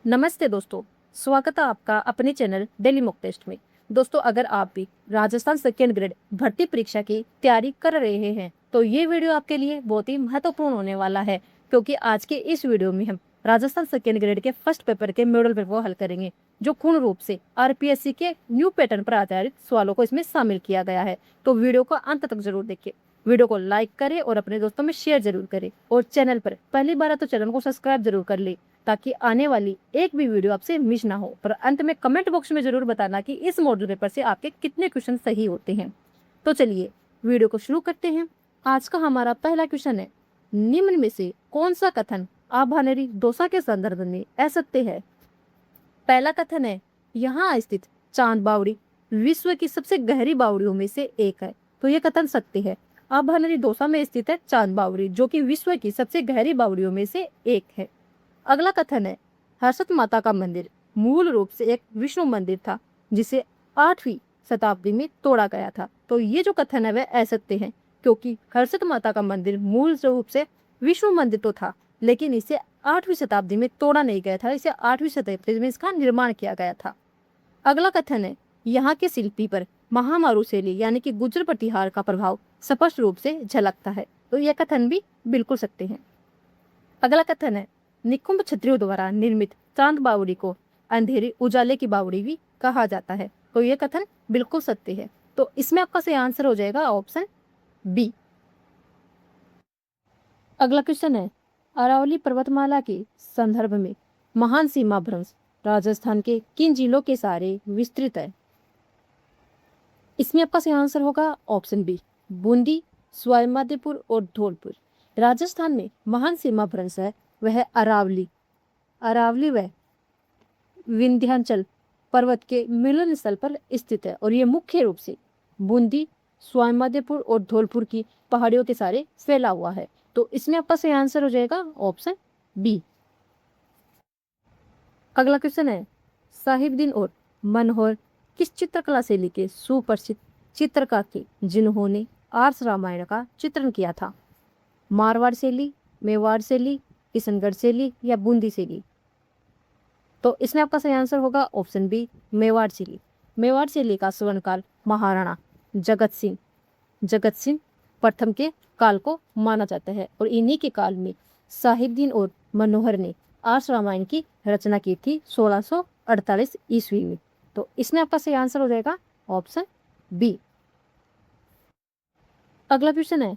नमस्ते दोस्तों, स्वागत है आपका अपने चैनल डेली मॉक टेस्ट में। दोस्तों, अगर आप भी राजस्थान सेकेंड ग्रेड भर्ती परीक्षा की तैयारी कर रहे हैं तो ये वीडियो आपके लिए बहुत ही महत्वपूर्ण होने वाला है, क्योंकि आज के इस वीडियो में हम राजस्थान सेकेंड ग्रेड के फर्स्ट पेपर के मॉडल पेपर को हल करेंगे, जो पूर्ण रूप से आरपीएससी के न्यू पैटर्न पर आधारित सवालों को इसमें शामिल किया गया है। तो वीडियो को अंत तक जरूर देखिए, वीडियो को लाइक करें और अपने दोस्तों में शेयर जरूर करें, और चैनल पर पहली बार है तो चैनल को सब्सक्राइब जरूर कर ले, ताकि आने वाली एक भी वीडियो आपसे मिस ना हो। पर अंत में कमेंट बॉक्स में जरूर बताना कि इस मॉडल पेपर से आपके कितने क्वेश्चन सही होते हैं। तो चलिए वीडियो को शुरू करते हैं। आज का हमारा पहला क्वेश्चन है, निम्न में से कौन सा कथन आभानेरी डोसा के संदर्भ में असत्य है? पहला कथन है, यहाँ स्थित चांद बावड़ी विश्व की सबसे गहरी बावड़ियों में से एक है। तो यह कथन सत्य है। आभानेरी डोसा में स्थित है चांद बावड़ी, जो कि विश्व की सबसे गहरी बावड़ियों में से एक है। अगला कथन है, हर्षद माता का मंदिर मूल रूप से एक विष्णु मंदिर था, जिसे 8वीं शताब्दी में तोड़ा गया था। तो ये जो कथन है वह असत्य है, क्योंकि हर्षद माता का मंदिर मूल रूप से विष्णु मंदिर तो था, लेकिन इसे 8वीं शताब्दी में तोड़ा नहीं गया था। इसे 8वीं शताब्दी में इसका निर्माण किया गया था। अगला कथन है, यहाँ के शिल्पी पर महामारू शैली यानी कि गुर्जर प्रतिहार का प्रभाव स्पष्ट रूप से झलकता है। तो यह कथन भी बिल्कुल सत्य है। अगला कथन है, निकुंभ क्षत्रियों द्वारा निर्मित चांद बावड़ी को अंधेरे उजाले की बावड़ी भी कहा जाता है। तो यह कथन बिल्कुल सत्य है। तो इसमें आपका सही आंसर हो जाएगा ऑप्शन बी। अगला क्वेश्चन है, अरावली पर्वतमाला के संदर्भ में महान सीमा भ्रंश राजस्थान के किन जिलों के सारे विस्तृत है? इसमें आपका सही आंसर होगा ऑप्शन बी, बूंदी, सवाई माधोपुर और धौलपुर। राजस्थान में महान सीमा भ्रंश है वह अरावली व विंध्याचल पर्वत के मिलन स्थल पर स्थित है, और ये मुख्य रूप से बूंदी, सवाई माधोपुर और धौलपुर की पहाड़ियों के सारे फैला हुआ है। तो इसमें आपका सही आंसर हो जाएगा ऑप्शन बी। अगला क्वेश्चन है, साहिबदीन और मनोहर किस चित्रकला शैली के सुप्रसिद्ध चित्रकार थे जिन्होंने आर्ष रामायण का चित्रण किया था? मारवाड़ शैली, मेवाड़ शैली, किशनगढ़ शैली या बूंदी शैली? तो इसमें आपका सही आंसर होगा ऑप्शन बी, मेवाड़ शैली। मेवाड़ शैली का स्वर्णकाल महाराणा जगत सिंह प्रथम के काल को माना जाता है, और इन्हीं के काल में साहिबदीन और मनोहर ने आर्ष रामायण की रचना की थी 1648 ईस्वी में। तो इसमें आपका सही आंसर हो जाएगा ऑप्शन बी। अगला क्वेश्चन है,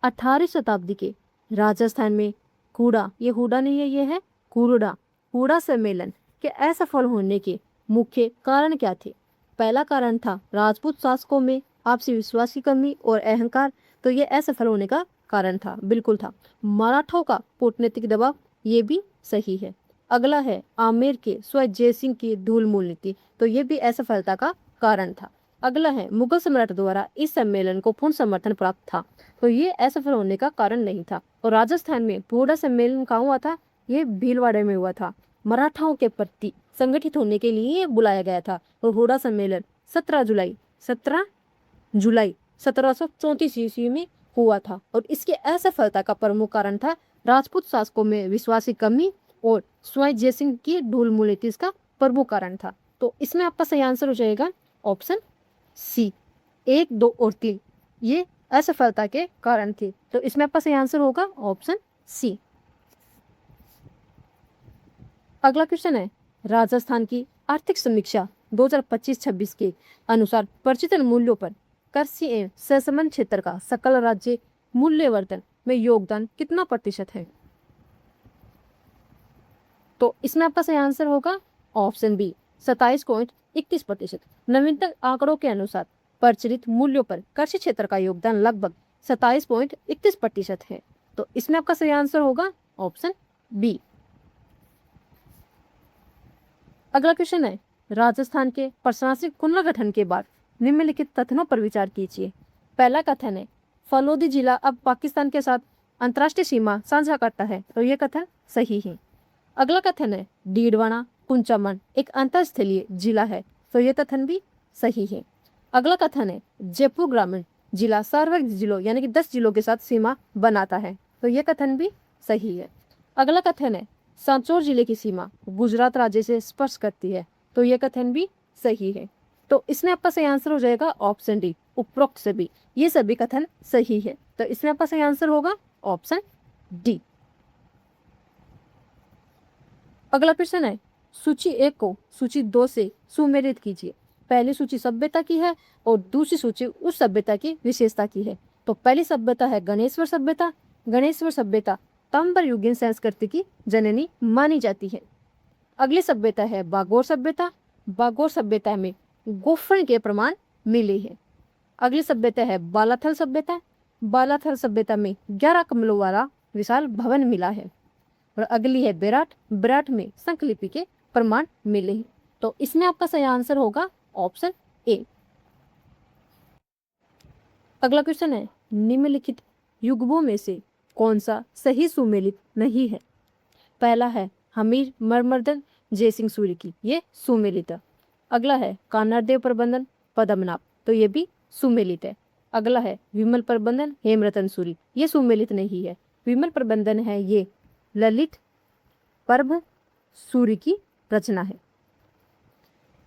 18वीं शताब्दी के राजस्थान में कूड़ा, ये हुडा नहीं है, ये है कूड़ा सम्मेलन के असफल होने के मुख्य कारण क्या थे? पहला कारण था राजपूत शासकों में आपसी विश्वास की कमी और अहंकार। तो ये असफल होने का कारण था, बिल्कुल था। मराठों का कूटनीतिक दबाव, ये भी सही है। अगला है आमेर के स्वय जय सिंह की धूल मूल नीति। तो ये भी असफलता का कारण था। अगला है मुगल सम्राट द्वारा इस सम्मेलन को पूर्ण समर्थन प्राप्त था। तो ये असफल होने का कारण नहीं था। और राजस्थान में पूरा सम्मेलन कहाँ हुआ था? ये भीलवाड़े में हुआ था। मराठाओं के प्रति संगठित होने के लिए बुलाया गया था। और हुडा सम्मेलन 17 जुलाई 1734 ईस्वी में हुआ था। और इसके असफलता का प्रमुख कारण था राजपूत शासकों में विश्वास की कमी और स्वयं जयसिंह की ढूल मूल नीति इसका प्रमुख कारण था। तो इसमें आपका सही आंसर हो जाएगा ऑप्शन सी, 1, 2 और 3 ये असफलता के कारण थे। तो इसमें आपका सही आंसर होगा ऑप्शन सी। अगला क्वेश्चन है, राजस्थान की आर्थिक समीक्षा 2025-26 के अनुसार प्रचलित मूल्यों पर कृषि एवं सहसंबंध क्षेत्र का सकल राज्य मूल्यवर्धन में योगदान कितना प्रतिशत है? तो इसमें आपका सही आंसर होगा ऑप्शन बी, 27.31%। नवीनतम आंकड़ों के अनुसार प्रचलित मूल्यों पर कृषि क्षेत्र का योगदान लगभग 27.31% है। तो इसमें आपका सही आंसर होगा ऑप्शन बी। अगला क्वेश्चन है, राजस्थान के प्रशासनिक पुनर्गठन के बाद निम्नलिखित कथनों पर विचार कीजिए। पहला कथन है, फलोदी जिला अब पाकिस्तान के साथ अंतर्राष्ट्रीय सीमा साझा करता है। तो यह कथन सही है। अगला कथन है, डीडवाना कुंचामन एक अंतरस्थलीय जिला है। तो यह कथन भी सही है। अगला कथन है, जयपुर ग्रामीण जिला सार्वजनिक जिलों यानी कि 10 जिलों के साथ सीमा बनाता है। तो यह कथन भी सही है। अगला कथन है, सांचौर जिले की सीमा गुजरात राज्य से स्पर्श करती है, तो यह कथन भी सही है। तो इसमें आपका सही आंसर हो जाएगा ऑप्शन डी, उपरोक्त सभी, ये सभी कथन सही है। तो इसमें आपका सही आंसर होगा ऑप्शन डी। अगला प्रश्न है, सूची 1 को सूची 2 से सुमेलित कीजिए। पहली सूची सभ्यता की है और दूसरी सूची उस सभ्यता की विशेषता की है। तो पहली सभ्यता है गणेश्वर सभ्यता। गणेश्वर सभ्यता ताम्बर युगीन संस्कृति की जननी मानी जाती है। अगली सभ्यता है बागोर सभ्यता। बागोर सभ्यता में गोफन के प्रमाण मिले हैं। अगली सभ्यता है बालाथल सभ्यता। बालाथल सभ्यता में 11 कमलों वाला विशाल भवन मिला है। और अगली है बेराट। बेराट में संकलिपि के प्रमाण मिले हैं। तो इसमें आपका सही आंसर होगा ऑप्शन ए। अगला क्वेश्चन है, निम्नलिखित युग्मों में से कौन सा सही सुमेलित नहीं है? पहला है हमीर मर्मर्दन जयसिंह सूरी की, ये सुमेलित है। अगला है कान्हादेव प्रबंधन पद्मनाभ, तो ये भी सुमेलित है। अगला है विमल प्रबंधन हेमरतन सूरी, ये सुमेलित नहीं है। विमल प्रबंधन है ये ललित पर्व सूरी की रचना है।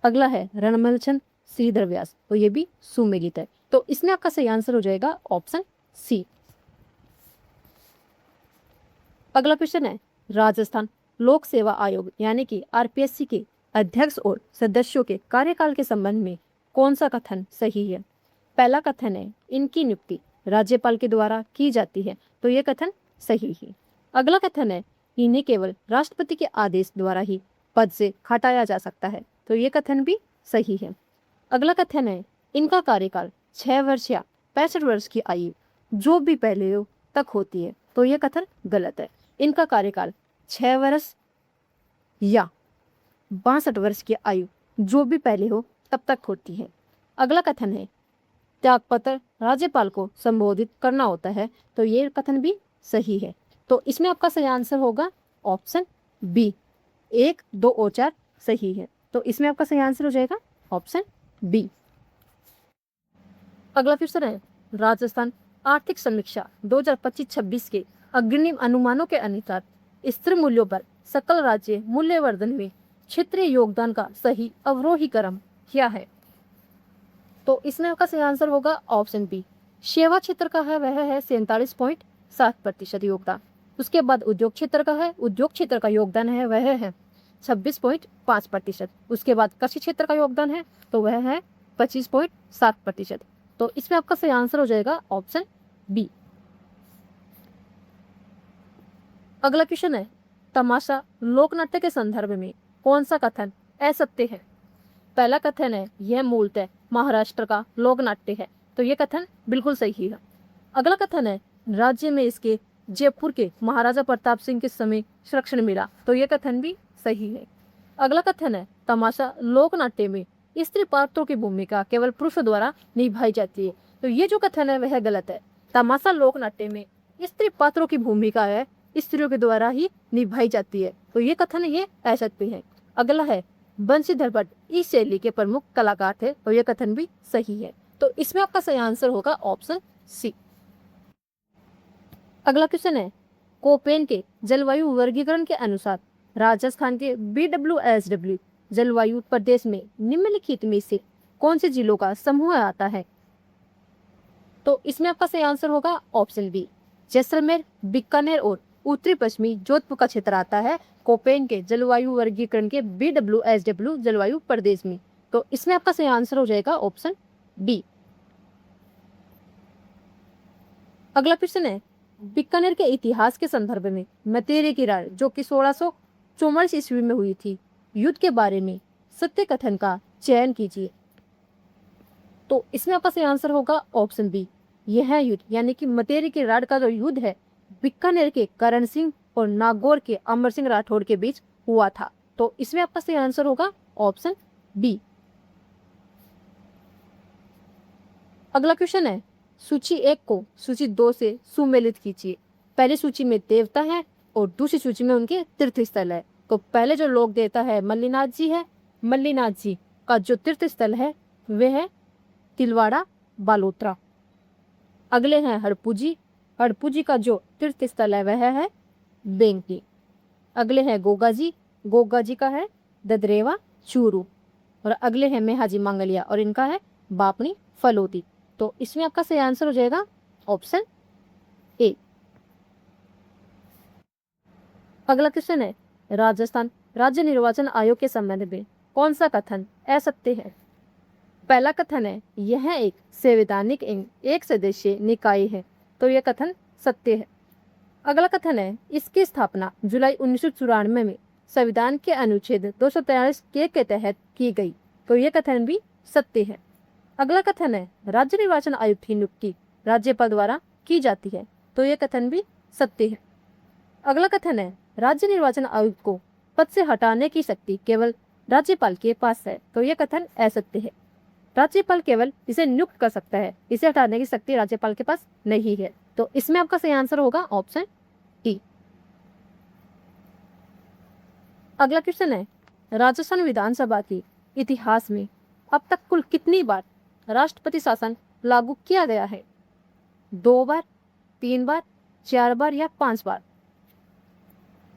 अगला है रणमलचंद श्रीधर व्यास, तो ये भी सुमेलित है। तो इसमें आपका सही आंसर हो जाएगा ऑप्शन सी। अगला क्वेश्चन है, राजस्थान लोक सेवा आयोग यानी कि आरपीएससी के अध्यक्ष और सदस्यों के कार्यकाल के संबंध में कौन सा कथन सही है? पहला कथन है इनकी नियुक्ति राज्यपाल के द्वारा की जाती है, तो यह कथन सही है। अगला कथन है इन्हें केवल राष्ट्रपति के आदेश द्वारा ही पद से हटाया जा सकता है, तो यह कथन भी सही है। अगला कथन है इनका कार्यकाल 6 वर्ष या 65 वर्ष की आयु जो भी पहले हो तक होती है, तो यह कथन गलत है। इनका कार्यकाल 6 वर्ष या 62 वर्ष की आयु जो भी पहले हो तब तक होती है। अगला कथन है त्यागपत्र राज्यपाल को संबोधित करना होता है, तो ये कथन भी सही है। तो इसमें आपका सही आंसर होगा ऑप्शन बी, 1, 2 और 4 सही है। तो इसमें आपका सही आंसर हो जाएगा ऑप्शन बी। अगला क्वेश्चन है, राजस्थान आर्थिक समीक्षा 2025-26 के अग्रिम अनुमानों के अनुसार स्थिर मूल्यों पर सकल राज्य मूल्यवर्धन में क्षेत्रीय योगदान का सही अवरोही क्रम क्या है? तो इसमें आपका सही आंसर होगा ऑप्शन बी, सेवा क्षेत्र का है वह है 47.7% योगदान। उसके बाद उद्योग क्षेत्र का है, उद्योग क्षेत्र का योगदान है वह है 26.5%। उसके बाद कृषि क्षेत्र का योगदान है तो वह है 25.7%। तो इसमें आपका सही आंसर हो जाएगा ऑप्शन बी। अगला क्वेश्चन है, तमाशा लोक नाट्य के संदर्भ में कौन सा कथन असत्य है? पहला कथन है यह मूलतः महाराष्ट्र का लोक नाट्य है, तो यह कथन बिल्कुल सही है। अगला कथन है राज्य में इसके जयपुर के महाराजा प्रताप सिंह के समय संरक्षण मिला, तो यह कथन भी सही है। अगला कथन है तमाशा लोक नाट्य में स्त्री पात्रों की भूमिका केवल पुरुषों द्वारा निभाई जाती है, तो ये जो कथन है वह गलत है। तमाशा लोक नाट्य में स्त्री पात्रों की भूमिका है स्त्रियों के द्वारा ही निभाई जाती है, तो ये कथन ये असत्य है। अगला है बंशीधर भट्ट इस शैली के प्रमुख कलाकार थे, तो यह कथन भी सही है। तो इसमें आपका सही आंसर होगा ऑप्शन सी। अगला क्वेश्चन है, कोपेन के जलवायु वर्गीकरण के अनुसार राजस्थान के BWSW जलवायु प्रदेश में निम्नलिखित में से कौन से जिलों का समूह आता है? तो इसमें आपका सही आंसर होगा ऑप्शन बी, जैसलमेर, बीकानेर और उत्तरी पश्चिमी जोधपुर का क्षेत्र आता है कोपेन के जलवायु वर्गीकरण के BWSW जलवायु प्रदेश में। तो इसमें आपका सही आंसर हो जाएगा ऑप्शन बी। अगला क्वेश्चन है, बीकानेर के इतिहास के संदर्भ में मतेरी की राय जो कि 1644 ईस्वी में हुई थी, युद्ध के बारे में सत्य कथन का चयन कीजिए। तो इसमें आपका सही आंसर होगा ऑप्शन बी, यह युद्ध यानी कि मतेरी के राड का जो युद्ध है बीकानेर के करण सिंह और नागौर के अमर सिंह राठौड़ के बीच हुआ था। तो इसमें आपका सही आंसर होगा ऑप्शन बी। अगला क्वेश्चन है, सूची 1 को सूची 2 से सुमेलित कीजिए। पहली सूची में देवता है और दूसरी सूची में उनके तीर्थ स्थल है। तो पहले जो लोक देवता है मल्लीनाथ जी है। मल्लीनाथ जी का जो तीर्थ स्थल है वह है तिलवाड़ा बालोतरा। अगले हैं हड़पू जी। हड़पू जी का जो तीर्थ स्थल है वह है बेंकी। अगले हैं गोगा जी, गोगा जी का है ददरेवा चूरू, और अगले हैं मेहाजी मांगलिया और इनका है बापनी फलोदी। तो इसमें आपका सही आंसर हो जाएगा ऑप्शन ए। अगला क्वेश्चन है, राजस्थान राज्य निर्वाचन आयोग के संबंध में कौन सा कथन असत्य है? पहला कथन है यह एक संवैधानिक एक सदस्यीय निकाय है, तो यह कथन सत्य है। अगला कथन है इसकी स्थापना जुलाई 1994 में संविधान के अनुच्छेद 243 के तहत की गई, तो यह कथन भी सत्य है। अगला कथन है राज्य निर्वाचन आयुक्त की नियुक्ति राज्यपाल द्वारा की जाती है, तो यह कथन भी सत्य है। अगला कथन है राज्य निर्वाचन आयुक्त को पद से हटाने की शक्ति केवल राज्यपाल के पास है, तो यह कथन असत्य है। राज्यपाल केवल इसे नियुक्त कर सकता है, इसे हटाने की शक्ति राज्यपाल के पास नहीं है। तो इसमें आपका सही आंसर होगा ऑप्शन डी। अगला क्वेश्चन है राजस्थान विधानसभा के इतिहास में अब तक कुल कितनी बार राष्ट्रपति शासन लागू किया गया है? 2 बार, 3 बार, 4 बार या 5 बार?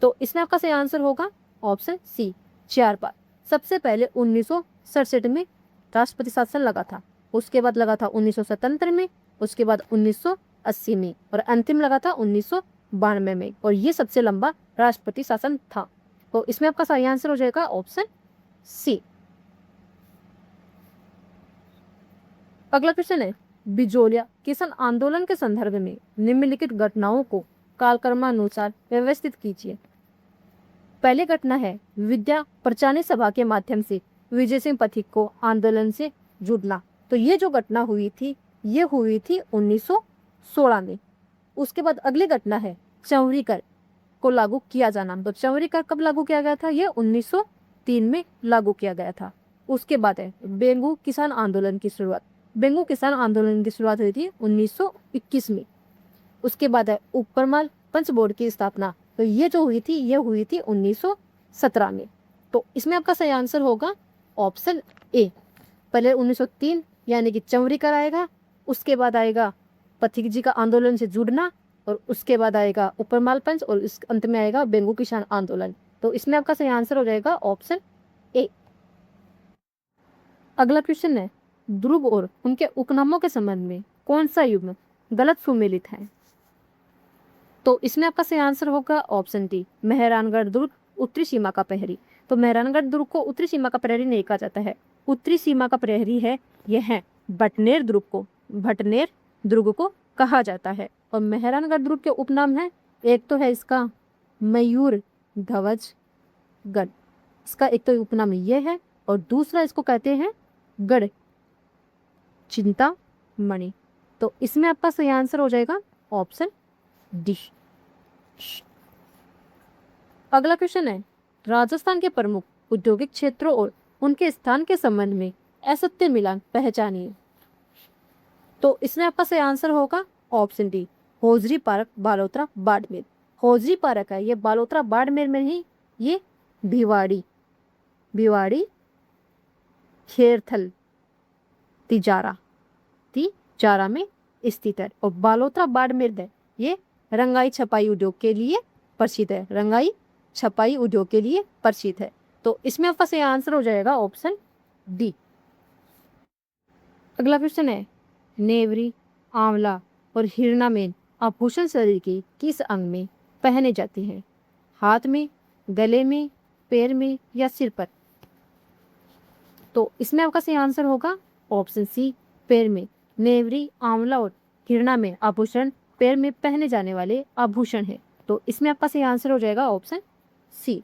तो इसमें आपका सही आंसर होगा ऑप्शन सी, 4 बार। सबसे पहले 1967 में राष्ट्रपति शासन लगा था, उसके बाद लगा था 1977 में, उसके बाद 1980 में और अंतिम लगा था 1992 में, और ये सबसे लंबा राष्ट्रपति शासन था। तो इसमें आपका सही आंसर हो जाएगा ऑप्शन सी। अगला क्वेश्चन है बिजोलिया किसान आंदोलन के संदर्भ में निम्नलिखित घटनाओं को कालक्रमानुसार व्यवस्थित कीजिए। पहली घटना है विद्या प्रचार सभा के माध्यम से विजय सिंह पथिक को आंदोलन से जुड़ना, तो ये जो घटना हुई थी ये हुई थी 1916 में। उसके बाद अगली घटना है चौरी कर को लागू किया जाना, तो चौरी कर कब लागू किया गया था? ये 1903 में लागू किया गया था। उसके बाद है बेंगू किसान आंदोलन की शुरुआत, बेंगू किसान आंदोलन की शुरुआत हुई थी 1921 में। उसके बाद है ऊपरमाल पंच बोर्ड की स्थापना, तो ये जो हुई थी ये हुई थी 1917 में। तो इसमें आपका सही आंसर होगा ऑप्शन ए। पहले 1903 यानी कि चौरी कर आएगा, उसके बाद आएगा पथिक जी का आंदोलन से जुड़ना, और उसके बाद आएगा ऊपरमाल पंच, और इस अंत में आएगा बेंगू किसान आंदोलन। तो इसमें आपका सही आंसर हो जाएगा ऑप्शन ए। अगला क्वेश्चन है ध्रुव और उनके उपनामों के संबंध में कौन सा युग्म गलत सुमेलित है? तो इसमें आपका सही आंसर होगा ऑप्शन डी, मेहरानगढ़ दुर्ग उत्तरी सीमा का प्रहरी। तो मेहरानगढ़ दुर्ग को उत्तरी सीमा का प्रहरी नहीं कहा जाता है, उत्तरी सीमा का प्रहरी है यह भटनेर दुर्ग को, भटनेर दुर्ग को कहा जाता है। और मेहरानगढ़ दुर्ग के उपनाम है, एक तो है इसका मयूर ध्वज गढ़, इसका एक तो उपनाम ये है, और दूसरा इसको कहते हैं गढ़ चिंतामणि। तो इसमें आपका सही आंसर हो जाएगा ऑप्शन डी। अगला क्वेश्चन है राजस्थान के प्रमुख औद्योगिक क्षेत्रों और उनके स्थान के संबंध में असत्य मिलान पहचानिए। तो इसमें आपका सही आंसर होगा option D, hosiery park Balotra Barmer. Hosiery park है ये बालोतरा बाड़मेर में ही, ये भिवाड़ी भिवाड़ी खेरथल तिजारा में स्थित है। और बालोतरा बाड़मेर है ये रंगाई छपाई उद्योग के लिए प्रसिद्ध है, रंगाई छपाई उद्योग के लिए प्रसिद्ध है। तो इसमें आपका सही आंसर हो जाएगा ऑप्शन डी। अगला क्वेश्चन है नेवरी, आंवला और हिरनामेन आभूषण शरीर के किस अंग में पहने जाते हैं? हाथ में, गले में, पैर में या सिर पर? तो इसमें आपका सही आंसर होगा ऑप्शन सी, पैर में। नेवरी, आंवला और हिरनामेन आभूषण पैर में पहने जाने वाले आभूषण है। तो इसमें आपका सही आंसर हो जाएगा ऑप्शन सी।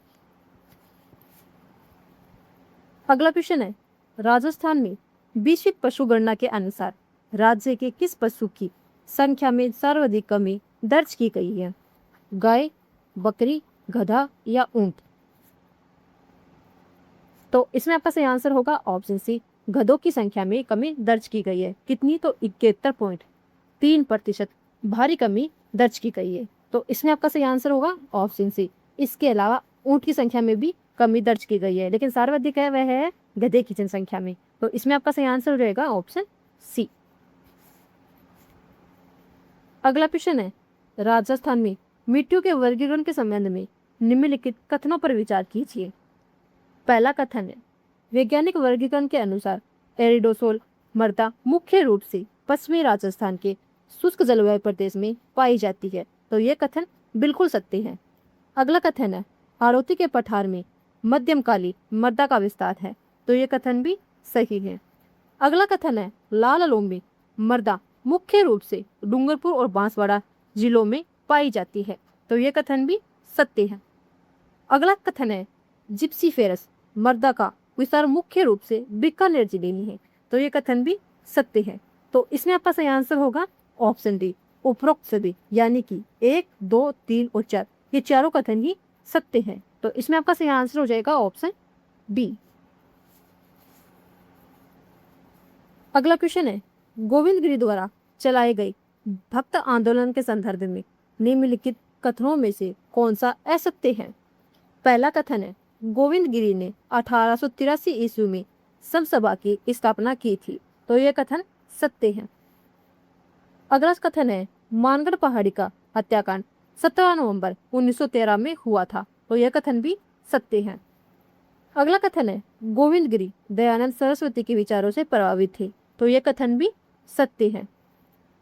अगला क्वेश्चन है राजस्थान में वैश्विक पशु गणना के अनुसार राज्य के किस पशु की संख्या में सर्वाधिक कमी दर्ज की गई है? गाय, बकरी, गधा या ऊंट? तो इसमें आपका सही आंसर होगा ऑप्शन सी, गधों की संख्या में कमी दर्ज की गई है। कितनी? तो 71.3% भारी कमी दर्ज की गई है। तो इसमें आपका सही आंसर होगा ऑप्शन सी। इसके अलावा ऊंट की संख्या में भी कमी दर्ज की गई है, लेकिन सर्वाधिक है वह है गधे की जनसंख्या में। तो इसमें आपका सही आंसर रहेगा ऑप्शन सी। अगला क्वेश्चन है राजस्थान में मिट्टियों के वर्गीकरण के संबंध में निम्नलिखित कथनों पर विचार कीजिए। पहला कथन है, वैज्ञानिक वर्गीकरण के अनुसार एरिडोसोल मृदा मुख्य रूप से पश्चिमी राजस्थान के शुष्क जलवायु प्रदेश में पाई जाती है। तो ये कथन बिल्कुल सत्य है। अगला कथन है, हाड़ौती के पठार में मध्यमकालीन मृदा का विस्तार है। तो ये कथन भी सही है। अगला कथन है, लाल लोमी मृदा मुख्य रूप से डूंगरपुर और बांसवाड़ा जिलों में पाई जाती है। तो ये कथन भी सत्य है। अगला कथन है, जिप्सीफेरस मृदा का विस्तार मुख्य रूप से बीकानेर जिले में है। तो ये कथन भी सत्य है। तो इसमें आपका सही आंसर होगा ऑप्शन डी, उपरोक्त सभी, यानी कि 1, 2, 3 और 4 ये चारों कथन ही सत्य है। तो इसमें आपका सही आंसर हो जाएगा ऑप्शन बी। अगला क्वेश्चन है, गोविंद गिरी द्वारा चलाए गए भक्त आंदोलन के संदर्भ में निम्नलिखित कथनों में से कौन सा असत्य है। पहला कथन है, गोविंद गिरी ने 1883 ईस्वी में समसभा की स्थापना की थी। तो यह कथन सत्य है। अगला कथन है, मानगढ़ पहाड़ी का हत्याकांड 17 नवंबर 1913 में हुआ था। तो यह कथन भी सत्य है। अगला कथन है, गोविंद गिरी दयानंद सरस्वती के विचारों से प्रभावित थे। तो यह कथन भी सत्य है।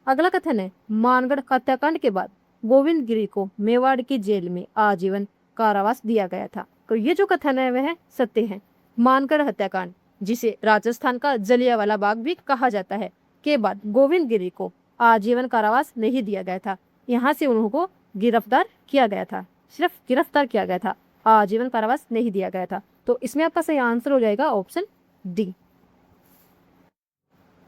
अगला कथन है, मानगढ़ हत्याकांड के बाद गोविंद गिरी को मेवाड़ की जेल में आजीवन कारावास दिया गया था। तो ये जो कथन है वह सत्य है। मानगढ़ हत्याकांड, जिसे राजस्थान का जलियांवाला बाग भी कहा जाता है, के बाद गोविंद गिरी को आजीवन कारावास नहीं दिया गया था। यहाँ से उनको गिरफ्तार किया गया था, सिर्फ गिरफ्तार किया गया था, आजीवन कारावास नहीं दिया गया था। तो इसमें आपका सही आंसर हो जाएगा ऑप्शन डी।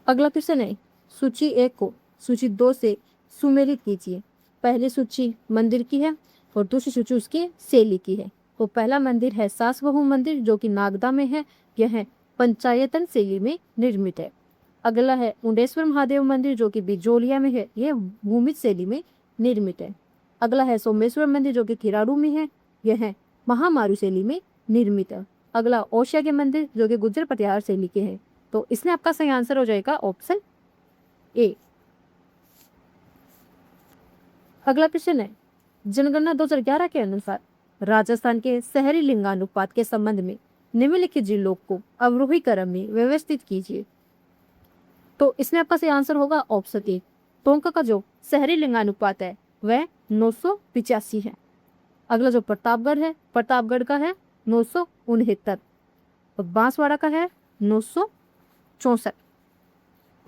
अगला क्वेश्चन है, सूची 1 को सूची 2 से सुमेलित कीजिए। पहली सूची मंदिर की है और दूसरी सूची उसकी शैली की है। तो पहला मंदिर है सास बहू मंदिर, जो कि नागदा में है। यह पंचायतन शैली में निर्मित है। अगला है उंडेश्वर महादेव मंदिर, जो कि बिजोलिया में है। यह भूमिज शैली में निर्मित है। अगला है सोमेश्वर मंदिर, जो कि किराड़ू में है। यह महामारू शैली में निर्मित है। अगला ओशिया के मंदिर, जो कि गुज्जर पटियाला शैली के हैं। तो इसमें आपका सही आंसर हो जाएगा ऑप्शन ए। अगला प्रश्न है, जनगणना 2011 के अनुसार राजस्थान के शहरी लिंगानुपात के संबंध में निम्नलिखित जिलों को अवरोही क्रम में व्यवस्थित कीजिए। तो इसमें आपका सही आंसर होगा ऑप्शन ए। टोंक का जो शहरी लिंगानुपात है वह 985 है। अगला जो प्रतापगढ़ है, प्रतापगढ़ का है 969 और बांसवाड़ा का है 964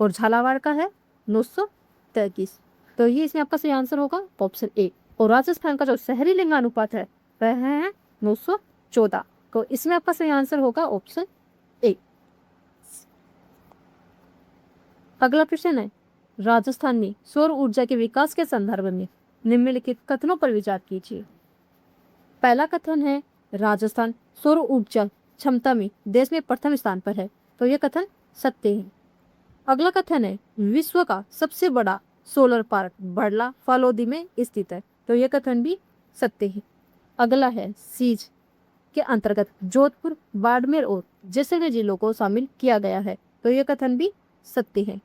और झालावाड़ का है 933। तो ये इसमें आपका सही आंसर होगा ऑप्शन ए। और राजस्थान का जो शहरी लिंगानुपात है वह है 914। तो इसमें आपका सही आंसर होगा ऑप्शन ए। अगला प्रश्न है, राजस्थान में सौर ऊर्जा के विकास के संदर्भ में निम्नलिखित कथनों पर विचार कीजिए। पहला कथन है, राजस्थान सौर ऊर्जा क्षमता में देश में प्रथम स्थान पर है। तो यह कथन सत्य है। अगला कथन है, विश्व का सबसे बड़ा सोलर पार्क बड़ला फालोदी में स्थित है। तो यह कथन भी सत्य है। अगला है, सीज के अंतर्गत जोधपुर, बाड़मेर और जैसलमेर जिलों को शामिल किया गया है। तो यह कथन भी सत्य है।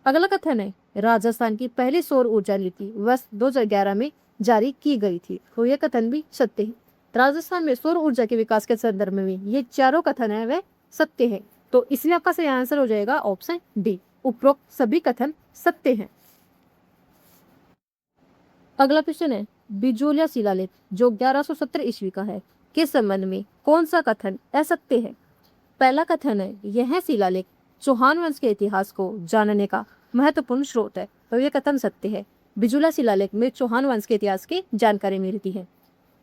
अगला कथन है, राजस्थान की पहली सौर ऊर्जा नीति वर्ष 2011 में जारी की गई थी। तो यह कथन भी सत्य है। राजस्थान में सौर ऊर्जा के विकास के संदर्भ में ये चारों कथन है वह सत्य है। तो इसमें आपका सही आंसर हो जाएगा ऑप्शन डी, उपरोक्त सभी कथन सत्य हैं। अगला प्रश्न है, बिजोलिया शिलालेख जो 1170 ईस्वी का है के संबंध में कौन सा कथन असत्य है। पहला कथन है, यह शिलालेख चौहान वंश के इतिहास को जानने का महत्वपूर्ण स्रोत है। तो यह कथन सत्य है। बिजोलिया शिलालेख में चौहान वंश के इतिहास की जानकारी मिलती है।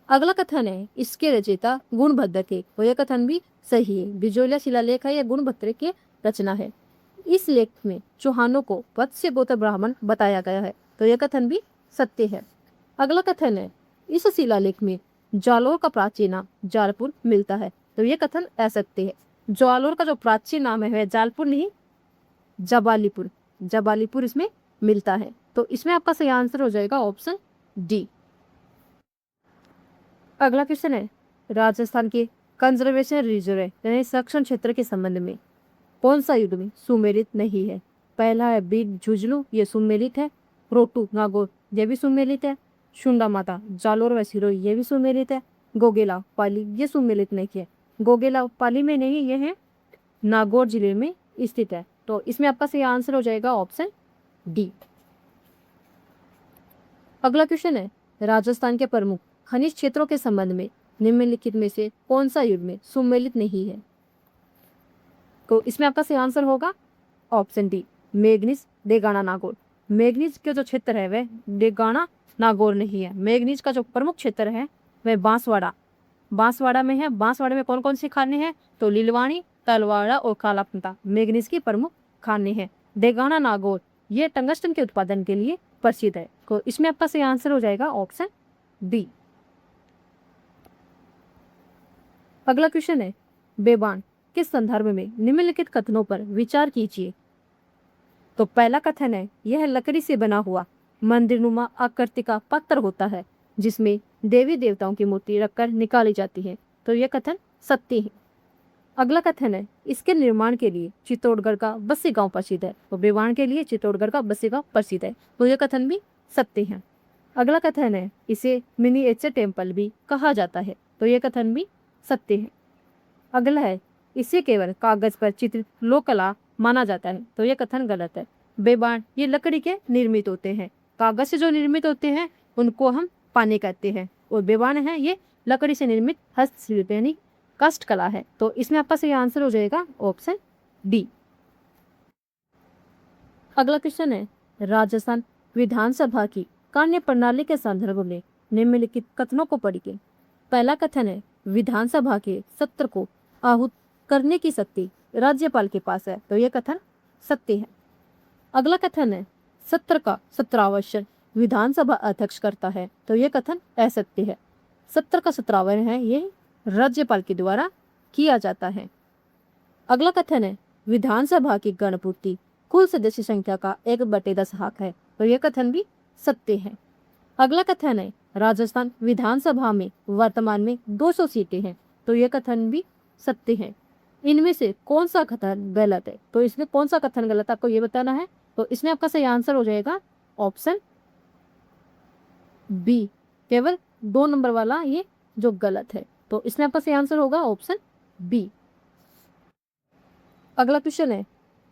अगला कथन है, इसके रचयिता गुणभद्र के। तो यह कथन भी सही है। बिजोलिया शिलालेख है, यह गुणभद्र की रचना है। इस लेख में चौहानों को वत्स्य गोत्र ब्राह्मण बताया गया है। तो यह कथन भी सत्य है। अगला कथन है, इस शिलालेख में जालोर का प्राचीन नाम जालपुर मिलता है। तो यह कथन असत्य है। जालोर का जो प्राचीन नाम है वह जालपुर नहीं, जबालीपुर, जबालीपुर इसमें मिलता है। तो इसमें आपका सही आंसर हो जाएगा ऑप्शन डी। अगला क्वेश्चन है, राजस्थान के कंजर्वेशन रिजर्व यानी संरक्षण क्षेत्र के संबंध में कौन सा युद्ध में सुमेलित नहीं है। पहला है बीड झुंझुनू, ये सुमेलित है। रोटू नागौर ये भी सुमेलित है। शुंडा माता जालोर व सिरोही ये भी सुमेलित है। गोगेला पाली ये सुमेलित नहीं है। गोगेला पाली में नहीं, ये है नागौर जिले में स्थित है। तो इसमें आपका सही आंसर हो जाएगा ऑप्शन डी। अगला क्वेश्चन है, राजस्थान के प्रमुख खनिज क्षेत्रों के संबंध में निम्नलिखित में से कौन सा युग्म में सुमेलित नहीं है? तो इसमें आपका सही आंसर होगा option D, manganese Degana Nagaur. Manganese के जो क्षेत्र है वह डेगाना नागौर नहीं है। मैग्नीज का जो प्रमुख क्षेत्र है वह बांसवाड़ा में है। बांसवाड़ा में कौन कौन सी खाने हैं? तो लीलवाणी, तलवाड़ा और कालापंता मैग्नीज की प्रमुख खाने हैं। डेगाना नागौर ये टंगस्टन के उत्पादन के लिए प्रसिद्ध है। तो इसमें आपका सही आंसर हो जाएगा ऑप्शन डी। अगला क्वेश्चन है, बेबान किस संदर्भ में निम्नलिखित कथनों पर विचार कीजिए। तो पहला कथन है, यह लकड़ी से बना हुआ मंदिरनुमा आकृति का पत्थर होता है जिसमें देवी देवताओं की मूर्ति रखकर निकाली जाती है। तो यह कथन सत्य है। अगला कथन है, इसके निर्माण के लिए चित्तौड़गढ़ का बस्सी गांव प्रसिद्ध है। तो बेबान के लिए चित्तौड़गढ़ का बस्सी गांव प्रसिद्ध है। तो यह कथन भी सत्य है। अगला कथन है, इसे मिनिएचर टेम्पल भी कहा जाता है। तो यह कथन भी सत्य है। अगला है, इसे केवल कागज पर चित्रित लोक कला माना जाता है। तो यह कथन गलत है। बेबान ये लकड़ी के निर्मित होते हैं। कागज से जो निर्मित होते हैं उनको हम पाने कहते हैं, और बेबान है ये लकड़ी से निर्मित हस्तशिल्प यानी काष्ठ कला है। तो इसमें आपका सही आंसर हो जाएगा ऑप्शन डी। अगला क्वेश्चन है, राजस्थान विधानसभा की कार्य प्रणाली के संदर्भ में निम्नलिखित कथनों को पढ़िए। पहला कथन है, विधानसभा के सत्र को आहूत करने की शक्ति राज्यपाल के पास है। तो यह कथन सत्य है। अगला कथन है, सत्र का सत्रावसन विधानसभा अध्यक्ष करता है। तो यह कथन असत्य है। सत्र का सत्रावन है ये राज्यपाल के द्वारा किया जाता है। अगला कथन है, विधानसभा की गणपूर्ति कुल सदस्य संख्या का 1/10 भाग है। तो यह कथन भी सत्य है। अगला कथन है, राजस्थान विधानसभा में वर्तमान में 200 सीटें हैं। तो यह कथन भी सत्य है। इनमें से कौन सा कथन गलत है? तो इसमें कौन सा कथन गलत है आपको ये बताना है। तो इसमें आपका सही आंसर हो जाएगा ऑप्शन बी, केवल 2 नंबर वाला ये जो गलत है। तो इसमें आपका सही आंसर होगा ऑप्शन बी। अगला क्वेश्चन है,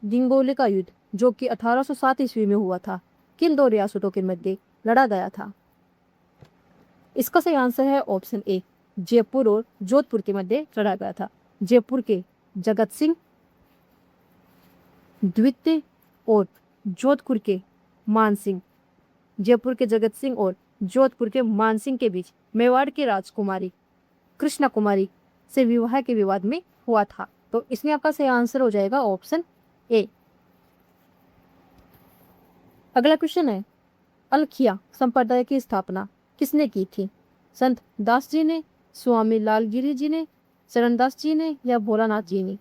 डिंगोले का युद्ध जो कि 1807 ईस्वी में हुआ था किन 2 रियासतों के मध्य लड़ा गया था? इसका सही आंसर है ऑप्शन ए, जयपुर और जोधपुर के मध्य लड़ा गया था। जयपुर के जगत सिंह द्वितीय और जोधपुर के मान सिंह। जयपुर के जगत सिंह और जोधपुर के मान सिंह के बीच मेवाड़ की राजकुमारी कृष्णा कुमारी से विवाह के विवाद में हुआ था। तो इसमें आपका सही आंसर हो जाएगा ऑप्शन ए। अगला क्वेश्चन है, अलखिया संप्रदाय की स्थापना किसने की थी? संत दास जी ने, स्वामी लालगिरी जी ने, चरणदास जी ने या भोलानाथ जी ने?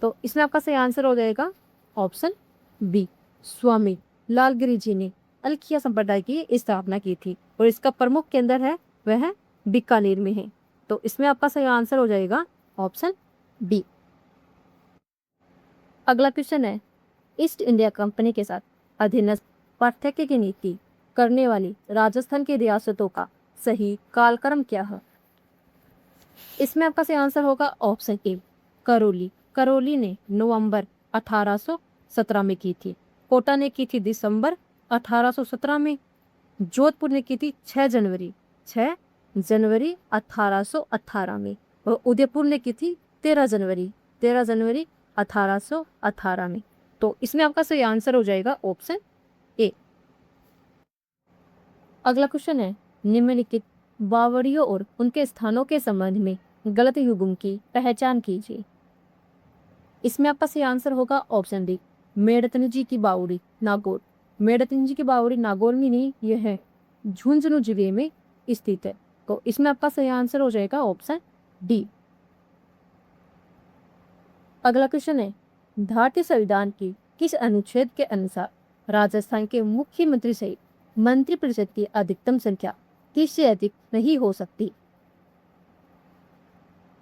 तो इसमें आपका सही आंसर हो जाएगा ऑप्शन बी, स्वामी लालगिरी जी ने अलखिया संप्रदाय की स्थापना की थी और इसका प्रमुख केंद्र है वह बीकानेर में है। तो इसमें आपका सही आंसर हो जाएगा ऑप्शन बी। अगला क्वेश्चन है, ईस्ट इंडिया कंपनी के साथ अधीनस्थ पार्थक्य की नीति करने वाली राजस्थान की रियासतों का सही कालक्रम क्या है? इसमें आपका सही आंसर होगा ऑप्शन ए, करौली। करौली ने नवंबर 1817 में की थी। कोटा ने की थी दिसंबर 1817 में। जोधपुर ने की थी 6 जनवरी 1818 में। और उदयपुर ने की थी 13 जनवरी 1818 में। तो इसमें आपका सही आंसर हो जाएगा ऑप्शन ए। अगला क्वेश्चन है, निम्नलिखित बावड़ियों और उनके स्थानों के संबंध में गलत युग्म की पहचान कीजिए। इसमें आपका सही आंसर होगा ऑप्शन डी, मेड़तन जी की बावड़ी नागौर। मेड़तन जी की बावड़ी नागौर में नहीं, यह है झुंझुनू जिले में स्थित है। तो इसमें आपका सही आंसर हो जाएगा ऑप्शन डी। अगला क्वेश्चन है, भारतीय संविधान की किस अनुच्छेद के अनुसार राजस्थान के मुख्यमंत्री सहित मंत्रिपरिषद की अधिकतम संख्या 30 से अधिक नहीं हो सकती?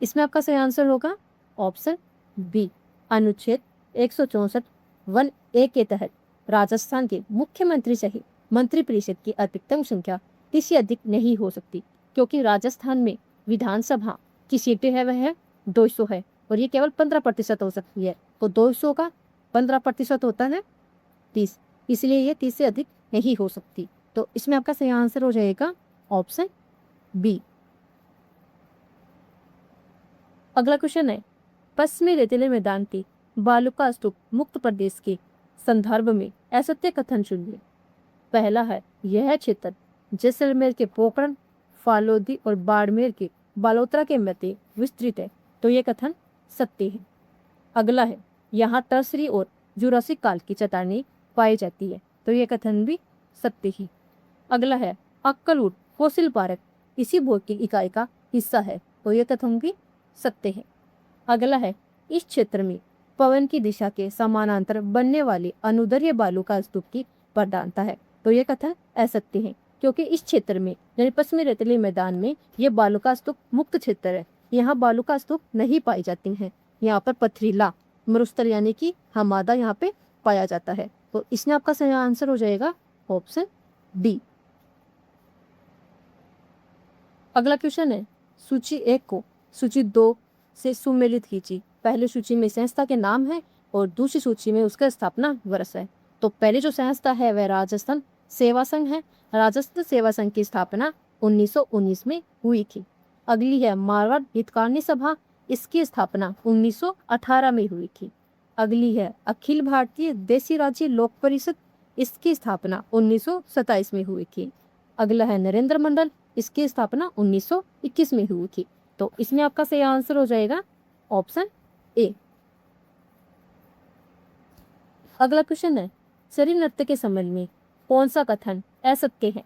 इसमें आपका सही आंसर होगा ऑप्शन बी, अनुच्छेद 164(1)(a) के तहत राजस्थान के मुख्यमंत्री सहित मंत्रिपरिषद की अधिकतम संख्या 30 से अधिक नहीं हो सकती, क्योंकि राजस्थान में विधानसभा की सीटें है वह 200 है और ये केवल 15% हो सकती है। तो 200 का 15% होता है 30, इसलिए ये 30 से अधिक नहीं हो सकती। तो इसमें आपका सही आंसर हो जाएगा ऑप्शन बी। अगला क्वेश्चन है, पश्चिमी रेतीले मैदान के बालूका स्तूप मुक्त प्रदेश के संदर्भ में असत्य कथन चुनिए। पहला है, यह क्षेत्र जैसलमेर के पोखरण, फालोदी और बाड़मेर के बालोतरा के मध्य विस्तृत है। तो ये कथन सत्य है। अगला है, यहाँ टर्सरी और जुरासिक काल की चट्टानें पाई जाती है। तो ये कथन भी सत्य ही। अगला है, अक्कलकोट फोसिल पार्क इसी भौतिक इकाई का हिस्सा है। तो ये कथन भी सत्य है। अगला है, इस क्षेत्र में पवन की दिशा के समानांतर बनने वाली अनुदैर्ध्य बालूका स्तूप की प्रधानता है। तो ये कथन असत्य है, क्योंकि इस क्षेत्र में यानी पश्चिमी रेतीले मैदान में ये बालूका स्तूप मुक्त क्षेत्र है। यहाँ बालूका स्तूप नहीं पाई जाती हैं। यहाँ पर पथरीला मरुस्थल यानी कि हमादा यहाँ पे पाया जाता है। तो इसमें आपका सही आंसर हो जाएगा ऑप्शन डी। अगला क्वेश्चन है, सूची 1 को सूची 2 से सुमेलित कीजिए। पहली सूची में संस्था के नाम है और दूसरी सूची में उसका स्थापना वर्ष है। तो पहली जो संस्था है वह राजस्थान सेवा संघ है। राजस्थान सेवा संघ की स्थापना 1919 में हुई थी। अगली है मारवाड़ हितकारिणी सभा, इसकी स्थापना 1918 में हुई थी। अगली है अखिल भारतीय देसी राज्य लोक परिषद, इसकी स्थापना 1927 में हुई थी। अगला है नरेंद्र मंडल, इसकी स्थापना 1921 में हुई थी। तो इसमें आपका सही आंसर हो जाएगा ऑप्शन ए। अगला क्वेश्चन है, शरीर नृत्य के संबंध में कौन सा कथन असत्य है।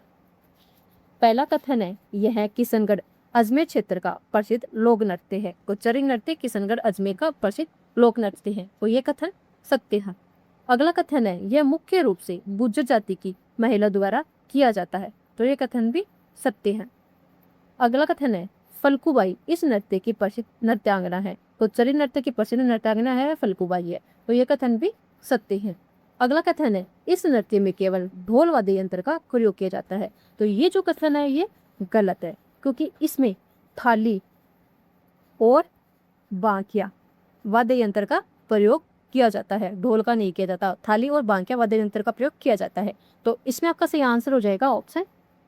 पहला कथन है, यह किशनगढ़ अजमेर क्षेत्र का प्रसिद्ध लोक नृत्य है। तो शरीर नृत्य किशनगढ़ अजमेर का प्रसिद्ध लोक नृत्य है। तो यह कथन सत्य है। अगला कथन है, यह मुख्य रूप से गुर्जर जाति की महिला द्वारा किया जाता है। तो यह कथन भी सत्य है। अगला कथन है, फल्गुबाई इस नृत्य की प्रसिद्ध नृत्यांगना है। तो शरीर नृत्य की प्रसिद्ध नृत्यांगना है फल्गुबाई है। तो यह कथन भी सत्य है। अगला कथन है, इस नृत्य में केवल ढोल वाद्य यंत्र का प्रयोग किया जाता है। तो ये जो कथन है ये गलत है, क्योंकि इसमें थाली और बांकिया वाद्य यंत्र का प्रयोग किया जाता है, ढोल का नहीं किया जाता। थाली और बांकिया वाद्य यंत्र का प्रयोग किया जाता है। तो इसमें आपका सही आंसर हो जाएगा ऑप्शन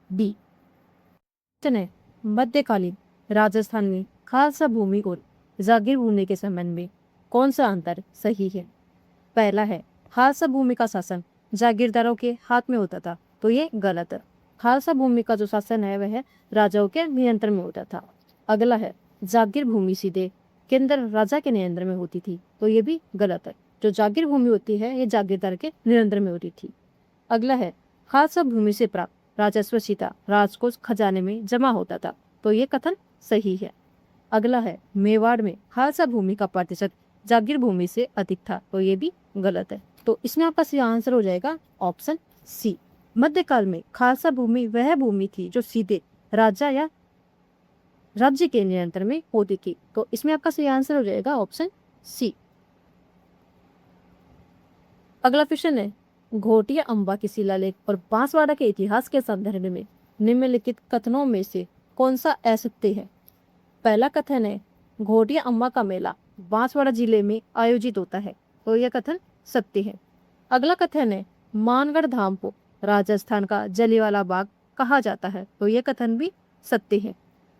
बी। मध्यकालीन राजस्थान में खालसा भूमि और जागीर भूमि के संबंध में कौन सा अंतर सही है। पहला है, खालसा भूमि का शासन जागीरदारों के हाथ में होता था। तो ये गलत है। खालसा भूमि का जो शासन है वह राजाओं के नियंत्रण में होता था। अगला है, जागीर भूमि सीधे केंद्र राजा के नियंत्रण में होती थी। तो ये भी गलत है। जो जागीर भूमि होती है ये जागीरदार के नियंत्रण में होती थी। अगला है, खालसा भूमि से प्राप्त राजस्व सीधा राजकोष खजाने में जमा होता था। तो ये कथन सही है। अगला है, मेवाड़ में खालसा भूमि का प्रतिशत जागीर भूमि से अधिक था। तो ये भी गलत है। तो इसमें आपका सही आंसर हो जाएगा ऑप्शन सी। मध्यकाल में खालसा भूमि वह भूमि थी जो सीधे राजा या राज्य के नियंत्रण में होती थी। तो इसमें आपका सही आंसर हो जाएगा ऑप्शन सी। अगला क्वेश्चन है, घोटिया अम्बा के शिलालेख और बांसवाड़ा के इतिहास के संदर्भ में निम्नलिखित कथनों में से कौन सा असत्य है। पहला कथन है, घोटिया अम्बा का मेला बांसवाड़ा जिले में आयोजित होता है। तो यह कथन सत्य है। अगला कथन है, मानगढ़ धाम को राजस्थान का जलियांवाला बाग कहा जाता है। तो यह कथन भी सत्य है।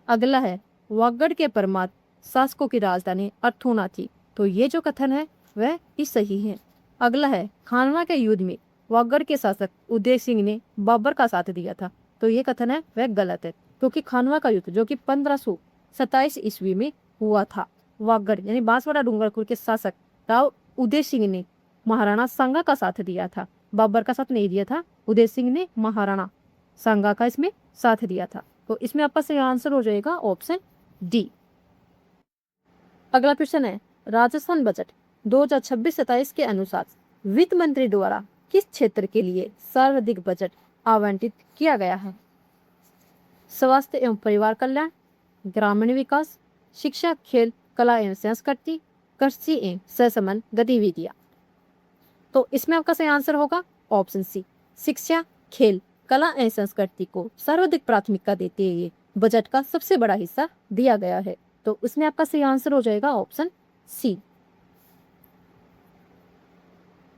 अगला है, वागड़ के परमार शासकों की राजधानी अर्थूना थी। तो ये जो कथन है वह भी सही है। अगला है, खानवा के युद्ध में वागड़ के शासक उदय सिंह ने बाबर का साथ दिया था। तो ये कथन है वह गलत है, क्योंकि खानवा का युद्ध जो कि 1527 ईस्वी में हुआ था, वागड़ यानी बांसवाड़ा डूंगरपुर के शासक राव उदय सिंह ने महाराणा सांगा का साथ दिया था। बाबर का साथ नहीं दिया था, उदय सिंह ने महाराणा सांगा का इसमें साथ दिया था। तो इसमें आपका सही आंसर हो जाएगा ऑप्शन डी। अगला प्रश्न है, राजस्थान बजट 2026-27 के अनुसार वित्त मंत्री द्वारा किस क्षेत्र के लिए सर्वाधिक बजट आवंटित किया गया है। स्वास्थ्य एवं परिवार कल्याण, ग्रामीण विकास, शिक्षा, खेल, कला एवं संस्कृति, कृषि एवं सहसंबंध गतिविधियां। तो इसमें आपका सही आंसर होगा ऑप्शन सी। शिक्षा, खेल, कला एवं संस्कृति को सर्वाधिक प्राथमिकता देते हुए बजट का सबसे बड़ा हिस्सा दिया गया है। तो इसमें आपका सही आंसर हो जाएगा ऑप्शन सी।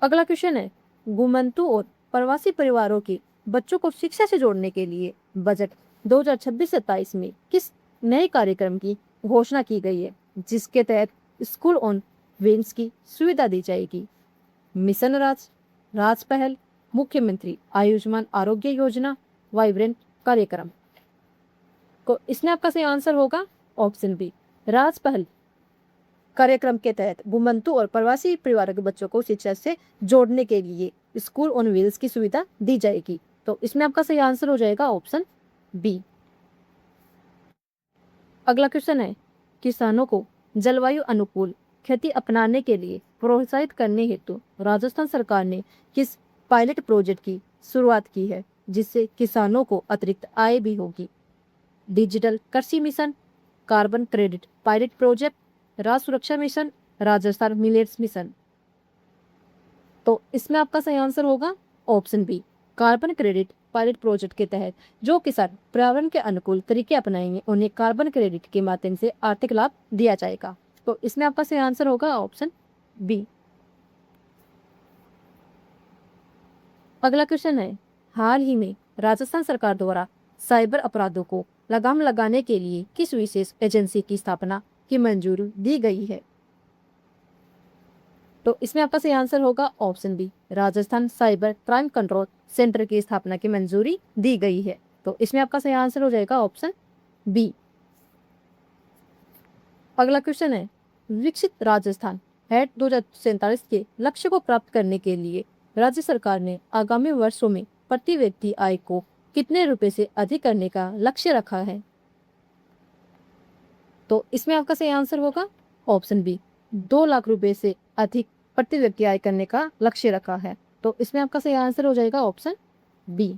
अगला क्वेश्चन है, घुमंतु और प्रवासी परिवारों के बच्चों को शिक्षा से जोड़ने के लिए बजट 2026-27 में किस नए कार्यक्रम की घोषणा की गई है, जिसके तहत स्कूल ऑन व्हील्स की सुविधा दी जाएगी? मिशन राज, राज पहल, मुख्यमंत्री आयुष्मान आरोग्य योजना, वाइब्रेंट कार्यक्रम। तो इसमें आपका सही आंसर होगा ऑप्शन बी, राज पहल कार्यक्रम के तहत घुमंतु और प्रवासी परिवारों के बच्चों को शिक्षा से जोड़ने के लिए स्कूल ऑन व्हील्स की सुविधा दी जाएगी। तो इसमें आपका सही आंसर हो जाएगा ऑप्शन बी। अगला क्वेश्चन है, किसानों को जलवायु अनुकूल खेती अपनाने के लिए प्रोत्साहित करने हेतु राजस्थान सरकार ने किस पायलट प्रोजेक्ट की शुरुआत की है, जिससे किसानों को अतिरिक्त आय भी होगी? डिजिटल कृषि mission, carbon credit pilot project, राज सुरक्षा मिशन, राजस्थान मिलेट्स मिशन। तो इसमें आपका सही आंसर होगा option B, carbon credit pilot project के तहत जो किसान पर्यावरण के अनुकूल तरीके अपनाएंगे उन्हें कार्बन क्रेडिट के माध्यम से आर्थिक लाभ दिया जाएगा। तो इसमें आपका सही आंसर होगा ऑप्शन बी। अगला क्वेश्चन है, हाल ही में राजस्थान सरकार द्वारा साइबर अपराधों को लगाम लगाने के लिए किस विशेष एजेंसी की स्थापना की मंजूरी दी गई है? तो इसमें आपका सही आंसर होगा option B, Rajasthan cyber crime control centre की स्थापना की मंजूरी दी गई है। तो इसमें आपका सही आंसर हो जाएगा ऑप्शन बी। अगला क्वेश्चन है, विकसित राजस्थान हैट 2047 के लक्ष्य को प्राप्त करने के लिए राज्य सरकार ने आगामी वर्षों में प्रति व्यक्ति आय को कितने रुपए से अधिक करने का लक्ष्य रखा है? तो इसमें आपका सही आंसर होगा ऑप्शन बी, 2 लाख रुपए से अधिक प्रति व्यक्ति आय करने का लक्ष्य रखा है। तो इसमें आपका सही आंसर हो जाएगा ऑप्शन बी।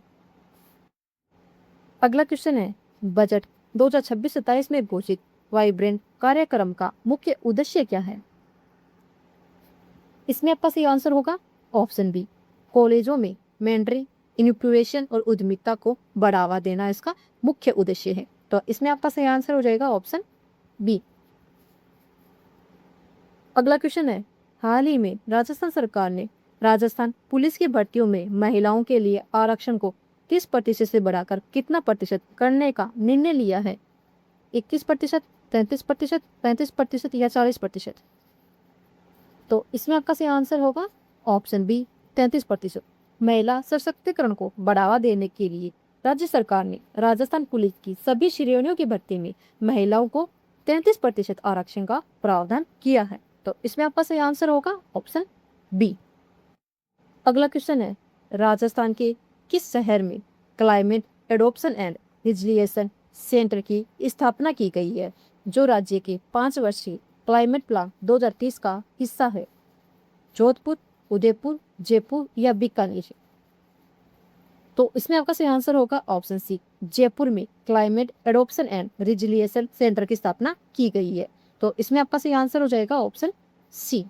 अगला क्वेश्चन है, बजट 2026-27 में घोषित वाइब्रेंट कार्यक्रम का मुख्य उद्देश्य क्या है? इसमें आपका सही आंसर होगा ऑप्शन बी, कॉलेजों में मेंटरिंग, इनक्यूबेशन और उद्यमिता को बढ़ावा देना इसका मुख्य उद्देश्य है। तो इसमें आपका सही आंसर हो जाएगा ऑप्शन बी। अगला क्वेश्चन है, हाल ही में राजस्थान सरकार ने राजस्थान पुलिस की भर्तियों में महिलाओं के लिए आरक्षण को 30% से बढ़ाकर कितना प्रतिशत करने का निर्णय लिया है? 21%, 33%, 35% या 40%? तो इसमें आपका सही आंसर होगा ऑप्शन बी, 33%। महिला सशक्तिकरण को बढ़ावा देने के लिए राज्य सरकार ने राजस्थान पुलिस की सभी श्रेणियों की भर्ती में महिलाओं को 33% आरक्षण का प्रावधान किया है। तो इसमें आपका सही आंसर होगा ऑप्शन बी। अगला क्वेश्चन है, राजस्थान के किस शहर में क्लाइमेट एडोप्शन एंड रिजिलिएशन सेंटर की स्थापना की गई है, जो राज्य के 5 वर्षीय क्लाइमेट प्लान 2030 का हिस्सा है? जोधपुर, उदयपुर, जयपुर या बीकानेर? तो इसमें आपका सही आंसर होगा ऑप्शन सी, जयपुर में क्लाइमेट एडोप्शन एंड रिजिलिएशन सेंटर की स्थापना की गई है। तो इसमें आपका सही आंसर हो जाएगा ऑप्शन सी।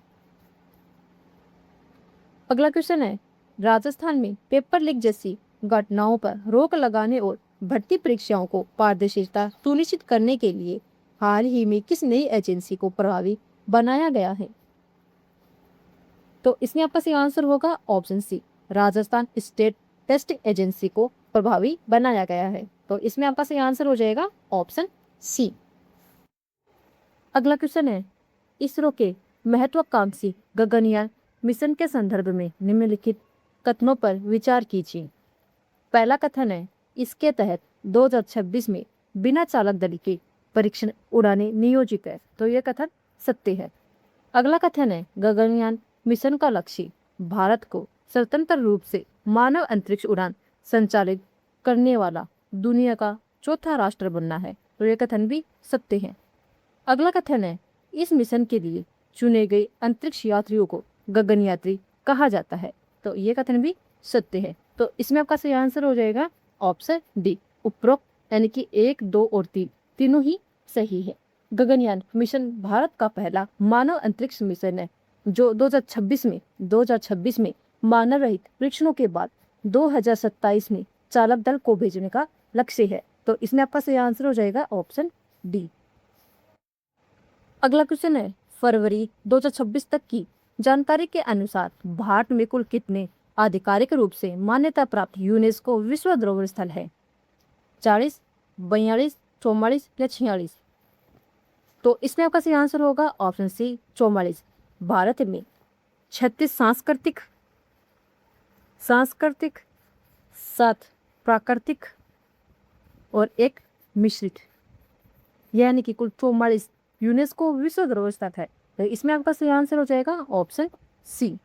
अगला क्वेश्चन है, राजस्थान में पेपर लीक जैसी घटनाओं पर रोक लगाने और भर्ती परीक्षाओं को पारदर्शिता सुनिश्चित करने के लिए हाल ही में किस नई एजेंसी को प्रभावी बनाया गया है? तो इसमें आपका सही आंसर होगा option C, Rajasthan state testing agency को प्रभावी बनाया गया है। तो इसमें आपका सही आंसर हो जाएगा ऑप्शन सी। अगला क्वेश्चन है, इसरो के महत्वाकांक्षी गगनयान मिशन के संदर्भ में निम्नलिखित कथनों पर विचार कीजिए। पहला कथन है, इसके तहत 2026 में बिना चालक दल के परीक्षण उड़ानें नियोजित है। तो यह कथन सत्य है। अगला कथन है, गगनयान मिशन का लक्ष्य भारत को स्वतंत्र रूप से मानव अंतरिक्ष उड़ान संचालित करने वाला दुनिया का चौथा राष्ट्र बनना है। तो यह कथन भी सत्य है। अगला कथन है, इस मिशन के लिए चुने गए अंतरिक्ष यात्रियों को गगनयात्री कहा जाता है। तो यह कथन भी सत्य है। तो इसमें आपका सही आंसर हो जाएगा ऑप्शन डी, उपरोक्त यानी कि 1, 2 और 3 तीनों ही सही है। गगनयान मिशन भारत का पहला मानव अंतरिक्ष मिशन है जो 2026 में मानव रहित परीक्षणों के बाद 2027 में चालक दल को भेजने का लक्ष्य है। तो इसमें आपका सही आंसर हो जाएगा ऑप्शन डी। अगला क्वेश्चन है, फरवरी 2026 तक की जानकारी के अनुसार भारत में कुल कितने आधिकारिक रूप से मान्यता प्राप्त यूनेस्को विश्व धरोहर स्थल है? 40, 42, 44 या 46? तो इसमें आपका सही आंसर होगा ऑप्शन सी 44। भारत में 36 सांस्कृतिक 7 प्राकृतिक और 1 मिश्रित, यानी कि कुल 44 यूनेस्को विश्व धरोहर स्थल है। तो इसमें आपका सही आंसर हो जाएगा ऑप्शन सी।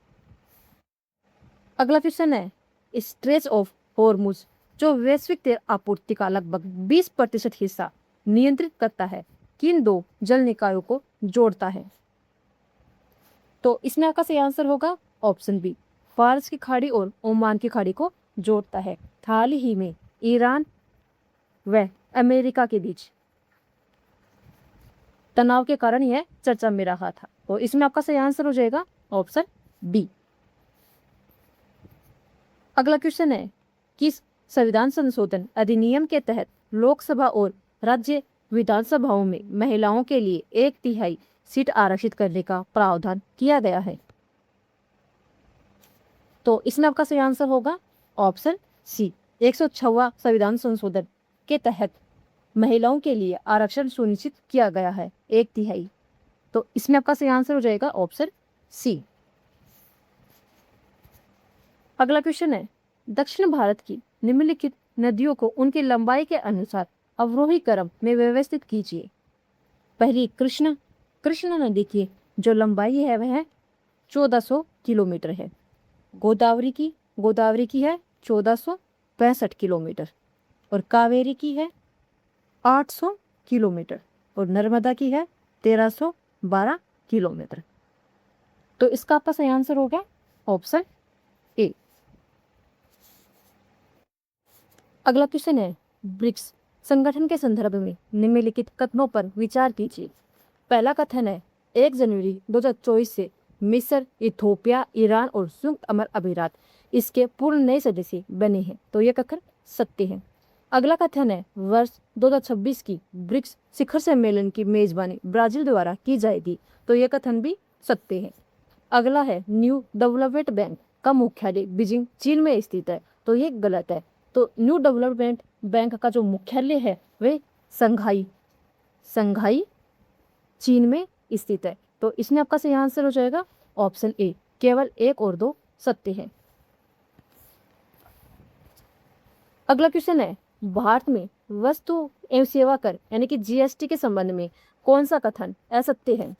अगला क्वेश्चन है, स्ट्रेच ऑफ हॉर्मुज जो वैश्विक तेल आपूर्ति का लगभग 20% हिस्सा नियंत्रित करता है, किन दो जल निकायों को जोड़ता है? तो इसमें आपका सही आंसर होगा ऑप्शन बी, फारस की खाड़ी और ओमान की खाड़ी को जोड़ता है। हाल ही में ईरान व अमेरिका के बीच तनाव के कारण यह चर्चा में रहा था। तो इसमें आपका सही आंसर हो जाएगा ऑप्शन बी। अगला क्वेश्चन है, किस संविधान संशोधन अधिनियम के तहत लोकसभा और राज्य विधानसभाओं में महिलाओं के लिए 1/3 सीट आरक्षित करने का प्रावधान किया गया है? तो इसमें आपका सही आंसर होगा ऑप्शन सी, 106वां संविधान संशोधन के तहत महिलाओं के लिए आरक्षण सुनिश्चित किया गया है 1/3। तो इसमें आपका सही आंसर हो जाएगा ऑप्शन सी। अगला क्वेश्चन है, दक्षिण भारत की निम्नलिखित नदियों को उनकी लंबाई के अनुसार अवरोही क्रम में व्यवस्थित कीजिए। पहली कृष्णा नदी की जो लंबाई है वह 1400 किलोमीटर है। गोदावरी की है 1465 किलोमीटर और कावेरी की है 800 किलोमीटर और नर्मदा की है 1312 किलोमीटर। तो इसका आपका सही आंसर हो गया ऑप्शन ए। अगला क्वेश्चन है, ब्रिक्स संगठन के संदर्भ में निम्नलिखित कथनों पर विचार कीजिए। पहला कथन है, 1 जनवरी 2024 से मिस्र, इथोपिया, ईरान और संयुक्त अरब अमीरात इसके पूर्ण नए सदस्य बने हैं। तो यह कथन सत्य है। अगला कथन है, वर्ष 2026 की ब्रिक्स शिखर सम्मेलन की मेजबानी ब्राजील द्वारा की जाएगी। तो यह कथन भी सत्य है। अगला है, न्यू डेवलपमेंट बैंक का मुख्यालय बीजिंग चीन में स्थित है। तो ये गलत है। तो न्यू डेवलपमेंट बैंक का जो मुख्यालय है वे संघाई चीन में स्थित है। तो इसमें आपका सही आंसर हो जाएगा ऑप्शन ए, केवल 1 और 2 सत्य है। अगला क्वेश्चन है, भारत में वस्तु एवं सेवा कर यानी कि जीएसटी के संबंध में कौन सा कथन असत्य है?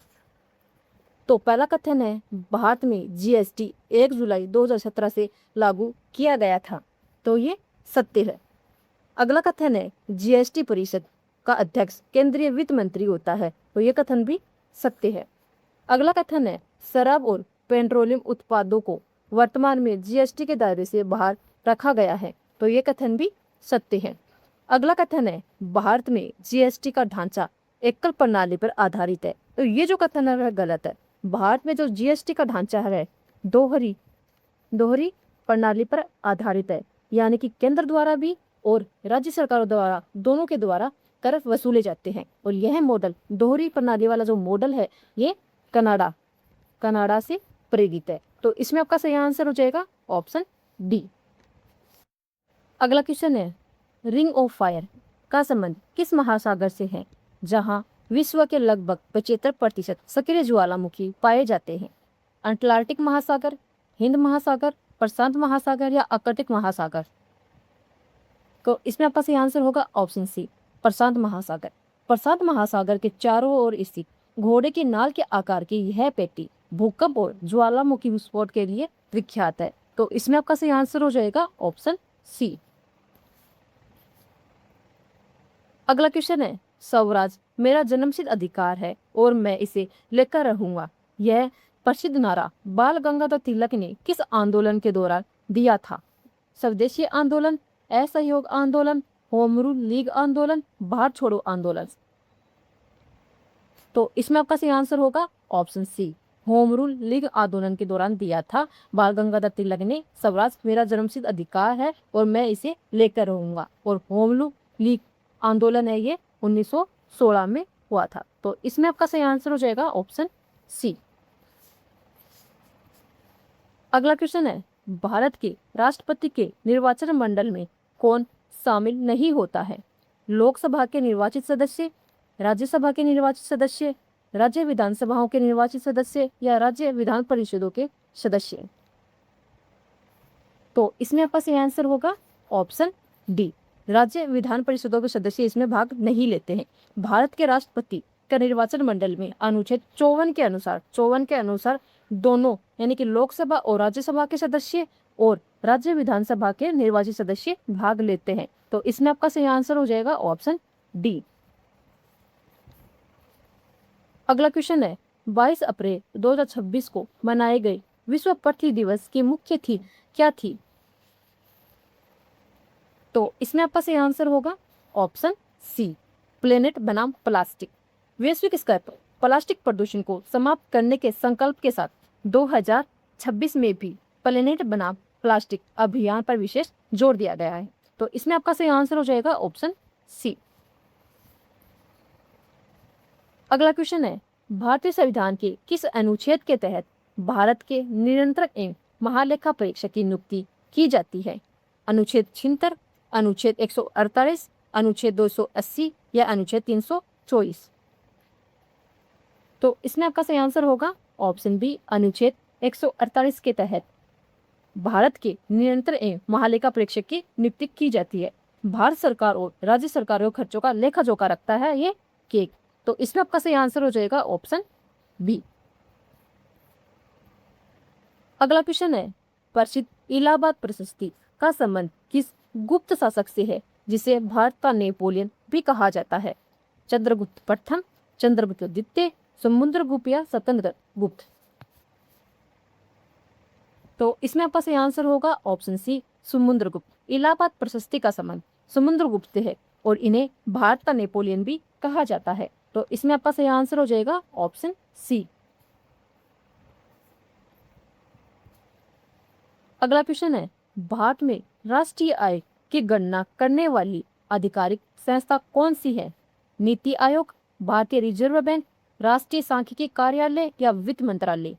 तो पहला कथन है, भारत में जीएसटी 1 जुलाई 2017 से लागू किया गया था। तो ये सत्य है। अगला कथन है, जीएसटी परिषद का अध्यक्ष केंद्रीय वित्त मंत्री होता है। तो ये कथन भी सत्य है। अगला कथन है, शराब और पेट्रोलियम उत्पादों को वर्तमान में जीएसटी के दायरे से बाहर रखा गया है। तो ये कथन भी सत्य है। अगला कथन है, भारत में जीएसटी का ढांचा एकल प्रणाली पर आधारित है। तो ये जो कथन है वह गलत है। भारत में जो जीएसटी का ढांचा है दोहरी प्रणाली पर आधारित है, यानी कि केंद्र द्वारा भी और राज्य सरकारों द्वारा, दोनों के द्वारा कर वसूले जाते हैं। और यह मॉडल, दोहरी प्रणाली वाला जो मॉडल है, ये कनाडा से प्रेरित है। तो इसमें आपका सही आंसर हो जाएगा ऑप्शन डी। अगला क्वेश्चन है, रिंग ऑफ फायर का संबंध किस महासागर से है जहां विश्व के लगभग 75% सक्रिय ज्वालामुखी पाए जाते हैं? अटलांटिक महासागर, हिंद महासागर, प्रशांत महासागर या आर्कटिक महासागर? तो इसमें आपका सही आंसर होगा ऑप्शन सी, प्रशांत महासागर। प्रशांत महासागर के चारों ओर स्थित घोड़े की नाल के आकार की यह पेटी भूकंप और ज्वालामुखी विस्फोट के लिए विख्यात है। तो इसमें आपका सही आंसर हो जाएगा ऑप्शन सी। अगला क्वेश्चन है, स्वराज मेरा जन्मसिद्ध अधिकार है और मैं इसे लेकर रहूंगा। यह प्रसिद्ध नारा बाल गंगाधर तिलक ने किस आंदोलन के दौरान दिया था? स्वदेशी आंदोलन, असहयोग आंदोलन, होम रूल लीग आंदोलन, भारत छोड़ो आंदोलन? तो इसमें आपका सही आंसर होगा option C, home rule league आंदोलन के दौरान दिया था बाल गंगाधर तिलक ने। स्वराज मेरा जन्मसिद्ध अधिकार है और मैं इसे लेकर रहूंगा, और होम रूल लीग आंदोलन है ये 1916 में हुआ था। तो इसमें आपका सही आंसर हो जाएगा ऑप्शन सी। अगला क्वेश्चन है, भारत के राष्ट्रपति के निर्वाचन मंडल में कौन शामिल नहीं होता है? लोकसभा के निर्वाचित सदस्य, राज्यसभा के निर्वाचित सदस्य, राज्य विधानसभाओं के निर्वाचित सदस्य या राज्य विधान परिषदों के सदस्य। तो इसमें आपका सही आंसर होगा ऑप्शन डी, राज्य विधान परिषदों के सदस्य इसमें भाग नहीं लेते हैं। भारत के राष्ट्रपति का निर्वाचन मंडल में अनुच्छेद 54 के अनुसार दोनों यानी कि लोकसभा और राज्यसभा के सदस्य और राज्य विधानसभा के निर्वाचित सदस्य भाग लेते हैं। तो इसमें आपका सही आंसर हो जाएगा ऑप्शन डी। अगला क्वेश्चन है, 22 अप्रैल 2026 को मनाए गए विश्व पृथ्वी दिवस की मुख्य थीम क्या थी? तो इसमें आपका सही आंसर होगा ऑप्शन सी, प्लेनेट बनाम प्लास्टिक। वैश्विक स्तर पर प्लास्टिक प्रदूषण को समाप्त करने के संकल्प के साथ 2026 में भी प्लेनेट बनाम प्लास्टिक अभियान पर विशेष जोर दिया गया है। तो इसमें आपका सही आंसर हो जाएगा ऑप्शन सी। अगला क्वेश्चन है, भारतीय संविधान के किस अनुच्छेद के तहत भारत के नियंत्रक एवं महालेखा परीक्षक की नियुक्ति की जाती है? अनुच्छेद 76, अनुच्छेद 148, अनुच्छेद 280 या अनुच्छेद 324। तो इसमें आपका सही आंसर होगा ऑप्शन बी, अनुच्छेद 148 के तहत भारत के नियंत्रक एवं महालेखा परीक्षक की नियुक्ति की जाती है। भारत सरकार और राज्य सरकारों के खर्चों का लेखा जोखा रखता है ये केक। तो इसमें आपका सही आंसर हो जाएगा ऑप्शन बी। अगला क्वेश्चन है, प्रसिद्ध इलाहाबाद प्रशस्ति का संबंध किस गुप्त शासक से है जिसे भारत का नेपोलियन भी कहा जाता है? चंद्रगुप्त प्रथम, चंद्रगुप्त द्वितीय, समुद्रगुप्त या सत्येंद्रगुप्त। तो इसमें आपका सही आंसर होगा ऑप्शन सी, समुद्रगुप्त। इलाहाबाद प्रशस्ति का संबंध समुद्रगुप्त से है और इन्हें भारत का नेपोलियन भी कहा जाता है। तो इसमें आपका सही आंसर हो जाएगा ऑप्शन सी। अगला क्वेश्चन है, भारत में राष्ट्रीय आय की गणना करने वाली आधिकारिक संस्था कौन सी है? नीति आयोग, भारतीय रिजर्व बैंक, राष्ट्रीय सांख्यिकी कार्यालय या वित्त मंत्रालय।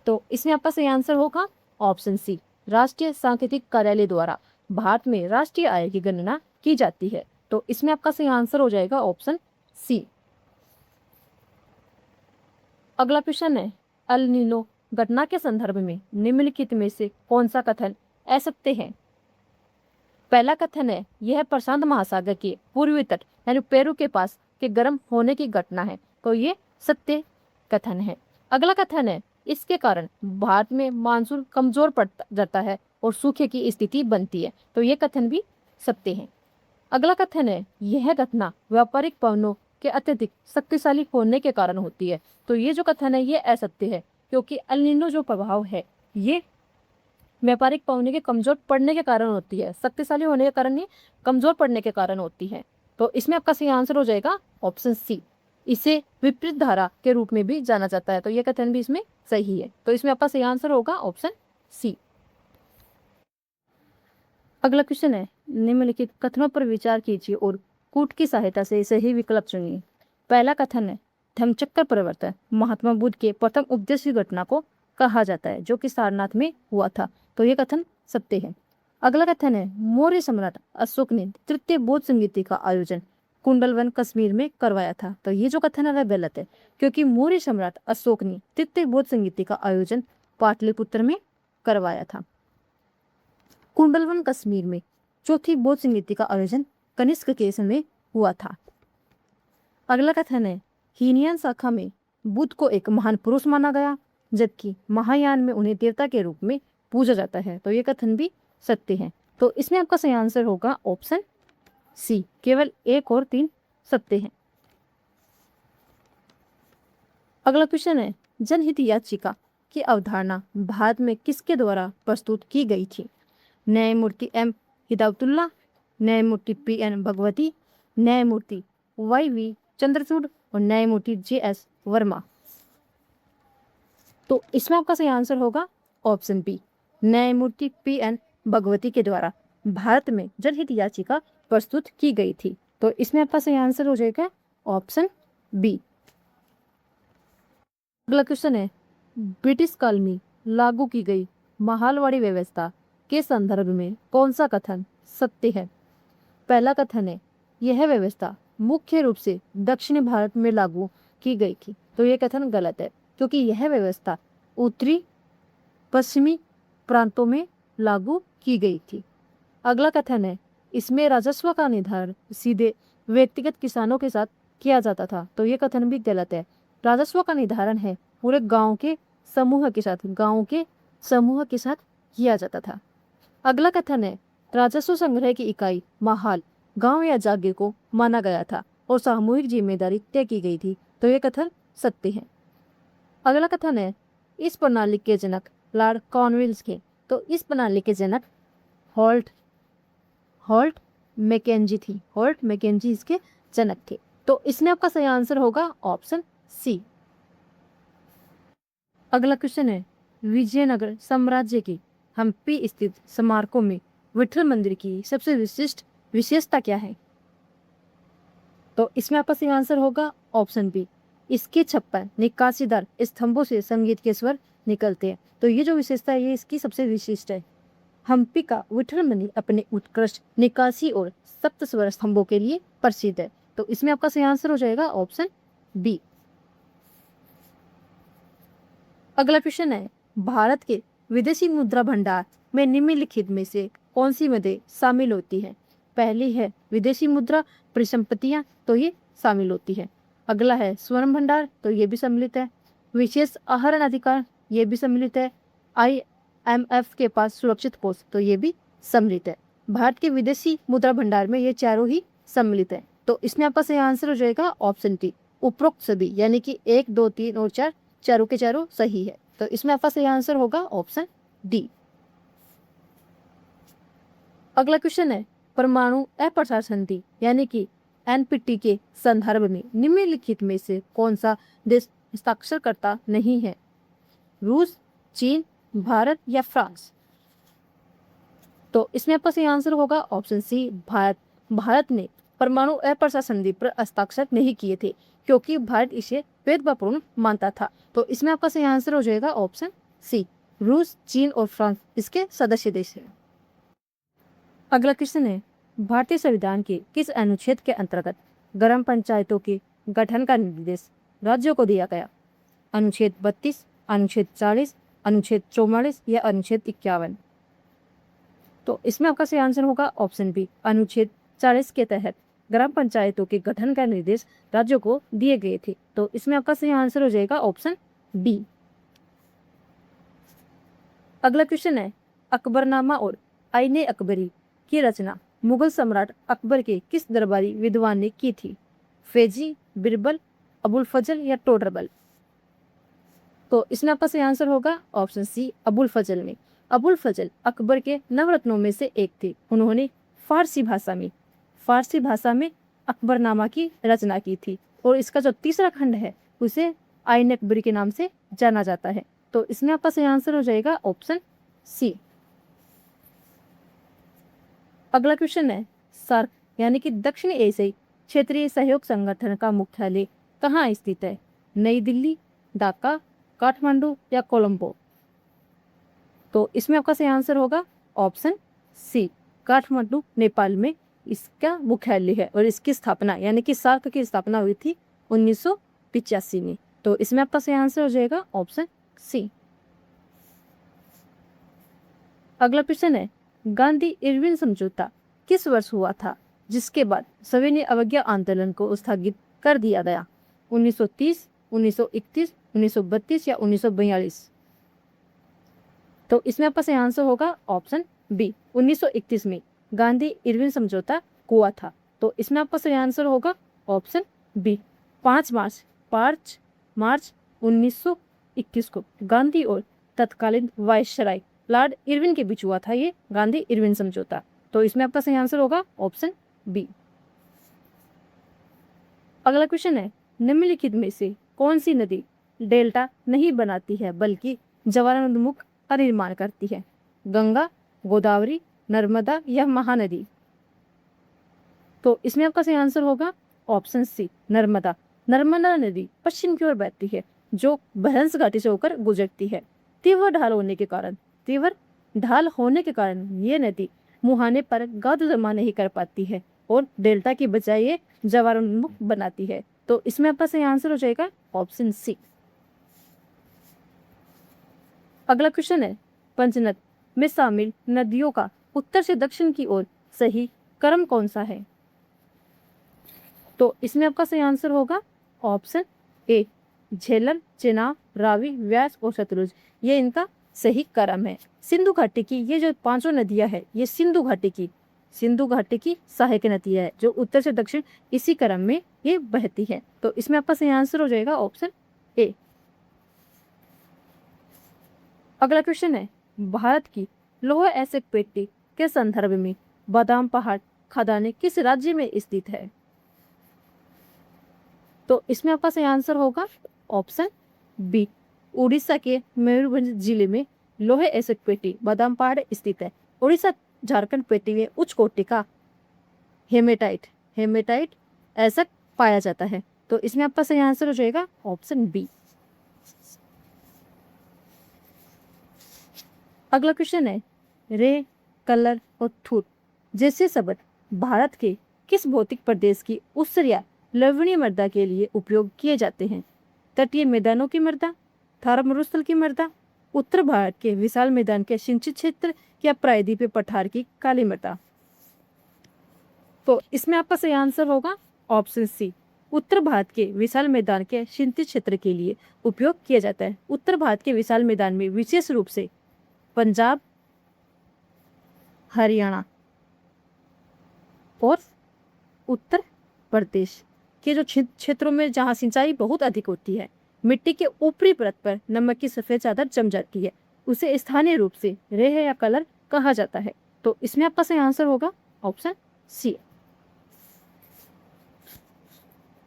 तो इसमें आपका सही आंसर होगा ऑप्शन सी, राष्ट्रीय सांख्यिकी कार्यालय द्वारा भारत में राष्ट्रीय आय की गणना की जाती है। तो इसमें आपका सही आंसर हो जाएगा ऑप्शन सी। अगला क्वेश्चन है, एल नीनो घटना के संदर्भ में निम्नलिखित में से कौन सा कथन असत्य है? पहला कथन है, यह प्रशांत महासागर के पूर्वी तट यानी पेरू के पास के गर्म होने की घटना है। तो ये सत्य कथन है। अगला कथन है, इसके कारण भारत में मानसून कमजोर पड़ जाता है और सूखे की स्थिति बनती है। तो ये कथन भी सत्य है। अगला कथन है, यह घटना व्यापारिक पवनों के अत्यधिक शक्तिशाली होने के कारण होती है। तो ये जो कथन है ये असत्य है, क्योंकि एल नीनो जो प्रभाव है ये व्यापारिक पवनों के कमजोर पड़ने के कारण होती है, शक्तिशाली होने के कारण नहीं, कमजोर पड़ने के कारण होती है। तो इसमें आपका सही आंसर हो जाएगा ऑप्शन सी। इसे विपरीत धारा के रूप में भी जाना जाता है। तो यह कथन भी इसमें सही है। तो इसमें आपका सही आंसर होगा ऑप्शन सी। अगला क्वेश्चन है, निम्नलिखित कथनों पर विचार कीजिए और कूट की सहायता से सही विकल्प चुनिए। पहला कथन है, धम्मचक्र परिवर्तन महात्मा बुद्ध के प्रथम उपदेश की घटना को कहा जाता है जो कि सारनाथ में हुआ था। तो यह कथन सत्य है। अगला कथन है, मौर्य सम्राट अशोक ने तृतीय बौद्ध संगीति का आयोजन कुंडलवन कश्मीर में करवाया था। तो ये जो कथन है वह गलत है, क्योंकि मौर्य सम्राट अशोक ने तृतीय बौद्ध संगीति का आयोजन पाटलिपुत्र में करवाया था। कुंडलवन कश्मीर में चौथी बौद्ध संगीति का आयोजन कनिष्क के समय हुआ था। अगला कथन है, हीनयान शाखा में बुद्ध को एक महान पुरुष माना गया, जबकि महायान में उन्हें देवता के रूप में पूजा जाता है। तो ये कथन भी सत्य है। तो इसमें आपका सही आंसर होगा ऑप्शन सी, केवल 1 और 3 सत्य हैं। अगला क्वेश्चन है, जनहित याचिका की अवधारणा भारत में किसके द्वारा प्रस्तुत की गई थी? न्यायमूर्ति एम हिदायतुल्लाह, न्यायमूर्ति पी.एन. भगवती, न्यायमूर्ति वाई.वी. चंद्रचूड़ और न्यायमूर्ति जे.एस. वर्मा। तो इसमें आपका सही आंसर होगा ऑप्शन बी, न्यायमूर्ति पी.एन. भगवती के द्वारा भारत में जनहित याचिका प्रस्तुत की गई थी? तो इसमें आपका सही आंसर हो जाएगा ऑप्शन बी। अगला क्वेश्चन है, ब्रिटिश काल में लागू की गई महालवाड़ी व्यवस्था के संदर्भ में कौन सा कथन सत्य है? पहला कथन है, यह व्यवस्था मुख्य रूप से दक्षिण भारत में लागू की गई थी। तो यह कथन गलत है, क्योंकि यह व्यवस्था उत्तरी पश्चिमी प्रांतों में लागू की गई थी। अगला कथन है, इसमें राजस्व का निर्धारण सीधे व्यक्तिगत किसानों के साथ किया जाता था। तो ये कथन भी गलत है। राजस्व का निर्धारण है पूरे गांव के समूह के साथ किया जाता था। अगला कथन है, राजस्व संग्रह की इकाई महाल गांव या जागीर को माना गया था और सामूहिक जिम्मेदारी तय की गई थी। तो ये कथन सत्य है। अगला कथन है, इस प्रणाली के जनक लॉर्ड कॉर्नवालिस के। तो इस प्रणाली के जनक हॉल्ट मैकेंजी इसके जनक थे। तो इसमें आपका सही आंसर होगा ऑप्शन सी। अगला क्वेश्चन है, विजयनगर साम्राज्य के हम्पी स्थित स्मारकों में विठल मंदिर की सबसे विशिष्ट विशेषता क्या है? तो इसमें आपका सही आंसर होगा ऑप्शन बी। इसके छप्पर निकासीदार स्तंभों से संगीत के स्वर निकलते हैं। तो ये जो विशेषता है ये इसकी सबसे विशिष्ट है। हम्पी का विठल मंदिर अपने उत्कृष्ट निकासी और सप्त स्वर स्तंभों के लिए प्रसिद्ध है। तो इसमें आपका सही आंसर हो जाएगा ऑप्शन बी। अगला क्वेश्चन है, भारत के विदेशी मुद्रा भंडार में निम्नलिखित में से कौन सी मदें शामिल होती है? पहली है विदेशी मुद्रा परिसंपत्तियां, तो ये शामिल होती है। अगला है स्वर्ण भंडार, तो ये भी सम्मिलित है। विशेष आहरण अधिकार, ये भी सम्मिलित है। IMF के पास सुरक्षित कोष, तो ये भी सम्मिलित है। भारत के विदेशी मुद्रा भंडार में ये चारों ही सम्मिलित है। तो इसमें आपका सही आंसर हो जाएगा ऑप्शन टी, उपरोक्त सभी, यानी कि 1, 2, 3 और 4 चारों के चारों सही है। तो इसमें आपका सही आंसर होगा ऑप्शन डी। अगला क्वेश्चन है, परमाणु अप्रसार संधि यानी कि NPT के संदर्भ में निम्नलिखित में से कौन सा देश हस्ताक्षरकर्ता नहीं है? रूस, चीन, भारत या फ्रांस? तो इसमें आपका सही आंसर होगा ऑप्शन सी, भारत। भारत ने परमाणु अप्रसार संधि पर हस्ताक्षर नहीं किए थे, क्योंकि भारत इसे भेदभावपूर्ण मानता था। तो इसमें आपका सही आंसर हो जाएगा ऑप्शन सी, रूस, चीन और फ्रांस इसके सदस्य देश हैं। अगला क्वेश्चन है, भारतीय संविधान के किस अनुच्छेद के अंतर्गत ग्राम पंचायतों के गठन का निर्देश राज्यों को दिया गया? अनुच्छेद 32, अनुच्छेद 40, अनुच्छेद 44 या अनुच्छेद 51? तो इसमें आपका सही आंसर होगा ऑप्शन बी, अनुच्छेद 40 के तहत ग्राम पंचायतों के गठन का निर्देश राज्यों को दिए गए थे। तो इसमें आपका सही आंसर हो जाएगा ऑप्शन बी। अगला क्वेश्चन है, अकबरनामा और आईने अकबरी की रचना मुगल सम्राट अकबर के किस दरबारी विद्वान ने की थी? फैजी, बिरबल, अबुल फजल या टोडरमल? तो इसमें आपका सही आंसर होगा ऑप्शन सी, अबुल फजल ने। अबुल फजल अकबर के नवरत्नों में से एक थे। उन्होंने फारसी भाषा में अकबरनामा की रचना की थी और इसका जो तीसरा खंड है उसे आईन अकबरी के नाम से जाना जाता है। तो इसमें आपका सही आंसर हो जाएगा ऑप्शन सी। अगला क्वेश्चन है, सार्क यानी कि दक्षिण एशियाई क्षेत्रीय सहयोग संगठन का मुख्यालय कहाँ स्थित है? नई दिल्ली, ढाका, काठमांडू या कोलंबो? तो इसमें आपका सही आंसर होगा ऑप्शन सी, काठमांडू नेपाल में इसका मुख्यालय है और इसकी स्थापना यानी कि सार्क की स्थापना हुई थी 1985 में। तो इसमें आपका सही आंसर हो जाएगा ऑप्शन सी। अगला प्रश्न है, गांधी इरविन समझौता किस वर्ष हुआ था, जिसके बाद सविनय अवज्ञा आंदोलन को स्थगित कर दिया गया? 1930, 1931, 1932 या 1942? तो इसमें आपका सही आंसर होगा ऑप्शन बी, 1931 में गांधी इरविन समझौता हुआ था। तो इसमें आपका सही आंसर होगा ऑप्शन बी, 5 मार्च 1921 को गांधी और तत्कालीन वायसराय लॉर्ड इरविन के बीच हुआ था ये गांधी इरविन समझौता। तो इसमें आपका सही आंसर होगा ऑप्शन बी। अगला क्वेश्चन है, निम्नलिखित में से कौन सी नदी डेल्टा नहीं बनाती है बल्कि ज्वालामुख का निर्माण करती है? गंगा, गोदावरी, नर्मदा या महानदी? तो इसमें आपका सही आंसर होगा ऑप्शन सी, नर्मदा। नर्मदा नदी पश्चिम की ओर बहती है, जो भैंस घाटी से होकर गुजरती है। तीव्र ढाल होने के कारण ये नदी मुहाने पर गाद जमा नहीं कर पाती है और डेल्टा की बजाय ये जवारोन्मुख बनाती है। तो इसमें आपका सही आंसर हो जाएगा ऑप्शन सी। अगला क्वेश्चन है, पंचनद में शामिल नदियों का उत्तर से दक्षिण की ओर सही क्रम कौन सा है? तो इसमें आपका सही आंसर होगा ऑप्शन ए, झेलम, चेनाब, रावी, व्यास और सतलुज। ये इनका सही क्रम है। सिंधु घाटी की ये जो पांचों नदियां है, ये सिंधु घाटी की सहायक नदियां है, जो उत्तर से दक्षिण इसी क्रम में ये बहती है। तो इसमें आपका सही आंसर हो जाएगा ऑप्शन ए। अगला क्वेश्चन है, भारत की लौह एसिड पेटी के संदर्भ में बादाम पहाड़ खदानें किस राज्य में स्थित है? तो इसमें आपका सही आंसर होगा ऑप्शन बी, उड़ीसा के मयूरभंज जिले में लोहे एसिड पेटी बादाम पहाड़ स्थित है। उड़ीसा झारखंड पेटी में उच्च कोटि का हेमेटाइट एसिड पाया जाता है। तो इसमें आपका सही आंसर हो जाएगा ऑप्शन बी। अगला क्वेश्चन है, रे, कलर और थूट जैसे शब्द भारत के किस भौतिक प्रदेश की ऊसर या लवणीय मृदा के लिए उपयोग किए जाते हैं? तटीय मैदानों की मृदा, थार मरुस्थल की मृदा, उत्तर भारत के विशाल मैदान के सिंचित क्षेत्र या प्रायद्वीपीय पठार की काली मृदा? तो इसमें आपका सही आंसर होगा ऑप्शन सी, उत्तर भारत के विशाल मैदान के सिंचित क्षेत्र के लिए उपयोग किया जाता है। उत्तर भारत के विशाल मैदान में विशेष रूप से पंजाब, हरियाणा और उत्तर प्रदेश के जो क्षेत्रों में जहां सिंचाई बहुत अधिक होती है, मिट्टी के ऊपरी परत पर नमक की सफेद चादर जम जाती है, उसे स्थानीय रूप से रेह या कलर कहा जाता है। तो इसमें आपका सही आंसर होगा ऑप्शन सी।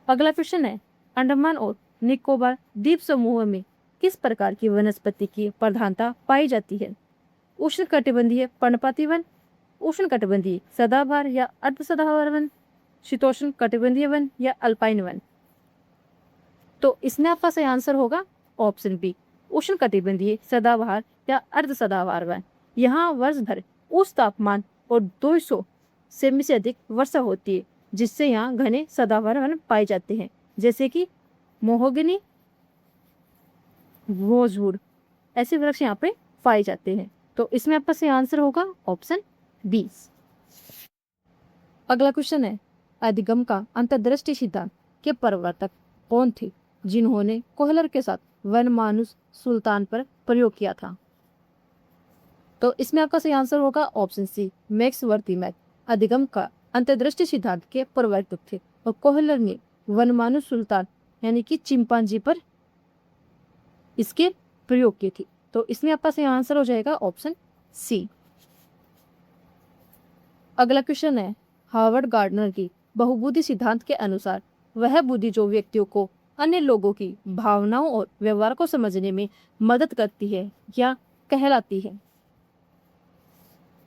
अगला क्वेश्चन है, अंडमान और निकोबार द्वीप समूह में किस प्रकार की वनस्पति की प्रधानता पाई जाती है? उष्णकटिबंधीय पर्णपाती वन, उष्णकटिबंधीय सदाबहार या अर्ध सदाबहार वन, शीतोष्ण कटिबंधीय वन या अल्पाइन वन? तो इसमें आपका सही आंसर होगा ऑप्शन बी, उष्णकटिबंधीय सदाबहार या अर्ध सदाबहार वन। यहाँ वर्ष भर उच्च तापमान और 200 सेमी से अधिक वर्षा होती है, जिससे यहाँ घने सदाबहार वन पाए जाते हैं, जैसे कि मोहोगनी, रोजवुड, ऐसे वृक्ष यहाँ पे पाए जाते हैं। तो इसमें आपका सही आंसर होगा ऑप्शन बी। अगला क्वेश्चन है, अधिगम का अंतर्दृष्टि सिद्धांत के प्रवर्तक कौन थे, जिन्होंने कोहलर के साथ वनमानुस सुल्तान पर प्रयोग किया था? तो इसमें आपका सही आंसर होगा ऑप्शन सी, मैक्स वर्थिमैन अधिगम का अंतर्दृष्टि सिद्धांत के प्रवर्तक थे और कोहलर ने वनमानुस सुल्तान यानी कि चिंपांजी पर इसके प्रयोग की थी। तो इसमें आपका सही आंसर हो जाएगा ऑप्शन सी। अगला क्वेश्चन है, हार्वर्ड गार्डनर की बहुबुद्धि सिद्धांत के अनुसार वह बुद्धि जो व्यक्तियों को अन्य लोगों की भावनाओं और व्यवहार को समझने में मदद करती है या कहलाती है?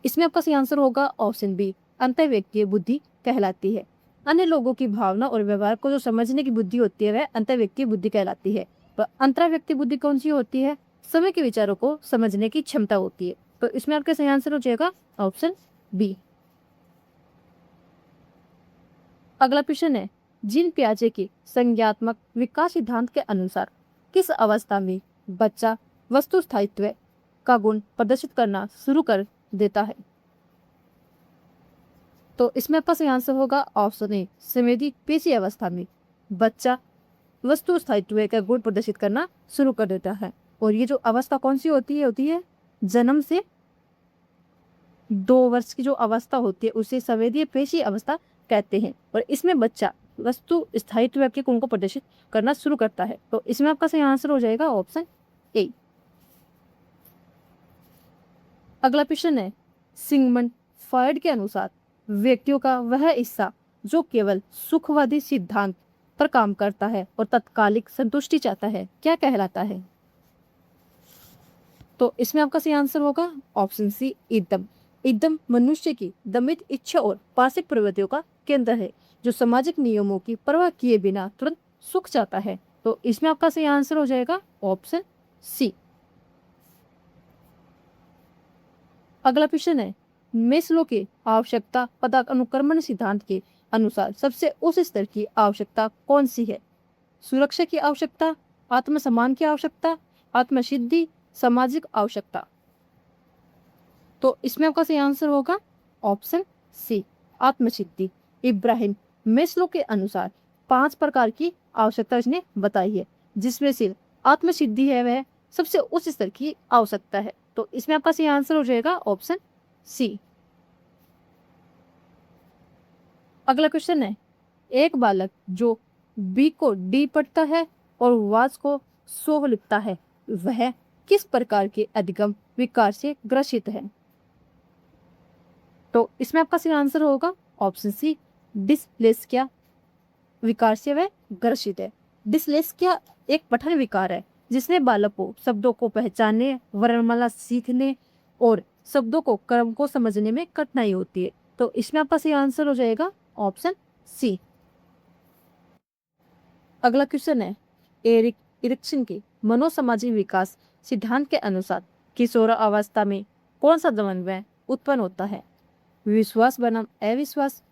इसमें आपका सही आंसर होगा ऑप्शन बी, अंतर्व्यक्तीय बुद्धि कहलाती है। अन्य लोगों की भावना और व्यवहार को जो समझने की बुद्धि होती है वह अंतर्व्यक्तीय बुद्धि कहलाती है। पर अंतर्व्यक्तीय बुद्धि कौन सी होती है? समय के विचारों को समझने की क्षमता होती है। तो इसमें आपका सही आंसर हो जाएगा ऑप्शन बी। अगला क्वेश्चन है, जीन पियाजे के संज्ञात्मक विकास सिद्धांत के अनुसार किस अवस्था में बच्चा वस्तु स्थायित्व का गुण प्रदर्शित करना शुरू कर देता है? तो इसमें आपका सही आंसर होगा ऑप्शन ए, संवेदी पेशी अवस्था में बच्चा वस्तु स्थायित्व का गुण प्रदर्शित करना शुरू कर देता है। और ये जो अवस्था कौन सी होती है जन्म से 2 वर्ष की जो अवस्था होती है उसे संवेदीय पेशी अवस्था कहते हैं। और इसमें बच्चा वस्तु स्थायित्व के गुण को प्रदर्शित करना शुरू करता है। तो इसमें आपका सही आंसर हो जाएगा ऑप्शन ए। अगला क्वेश्चन है, सिगमंड फ्रॉइड के अनुसार व्यक्तियों का वह हिस्सा जो केवल सुखवादी सिद्धांत पर काम करता है और तत्कालिक संतुष्टि चाहता है क्या कहलाता है? तो इसमें आपका सही आंसर होगा ऑप्शन सी, एकदम। एकदम मनुष्य की दमित इच्छा और पारसिक प्रवृत्तियों का केंद्र है, जो सामाजिक नियमों की परवाह किए बिना तुरंत सूख जाता है। तो इसमें आपका सही आंसर हो जाएगा ऑप्शन सी। अगला क्वेश्चन है, मेस्लो के आवश्यकता पदार्थ अनुक्रमण सिद्धांत के अनुसार सबसे उच्च स्तर की आवश्यकता कौन सी है? सुरक्षा की आवश्यकता, आत्मसम्मान की आवश्यकता, आत्मसिद्धि, सामाजिक आवश्यकता। तो इसमें आपका सही आंसर होगा ऑप्शन सी, आत्मसिद्धि। इब्राहिम मेस्लो के अनुसार 5 प्रकार की आवश्यकता इसने बताई है, जिसमें से आत्मसिद्धि है वह सबसे उच्च स्तर की आवश्यकता है। तो इसमें आपका सही आंसर हो जाएगा ऑप्शन सी। अगला क्वेश्चन है, एक बालक जो बी को डी पढ़ता है और वाज को सो लिखता है, वह किस प्रकार के अधिगम विकार से ग्रसित है? तो इसमें आपका सही आंसर होगा ऑप्शन सी, डिसलेक्सिया विकार से वह ग्रसित है। डिसलेक्सिया एक पठन विकार है जिसमें बालक को शब्दों को पहचानने, वर्णमाला सीखने और शब्दों को क्रम को समझने में कठिनाई होती है। तो इसमें आपका सही आंसर हो जाएगा ऑप्शन सी। अगला क्वेश्चन है, एरिक इरिक्सन के मनोसामाजिक विकास सिद्धांत के अनुसार किशोरावस्था में कौन सा द्वंद्व उत्पन्न होता है? विश्वास बनाम अविश्वास,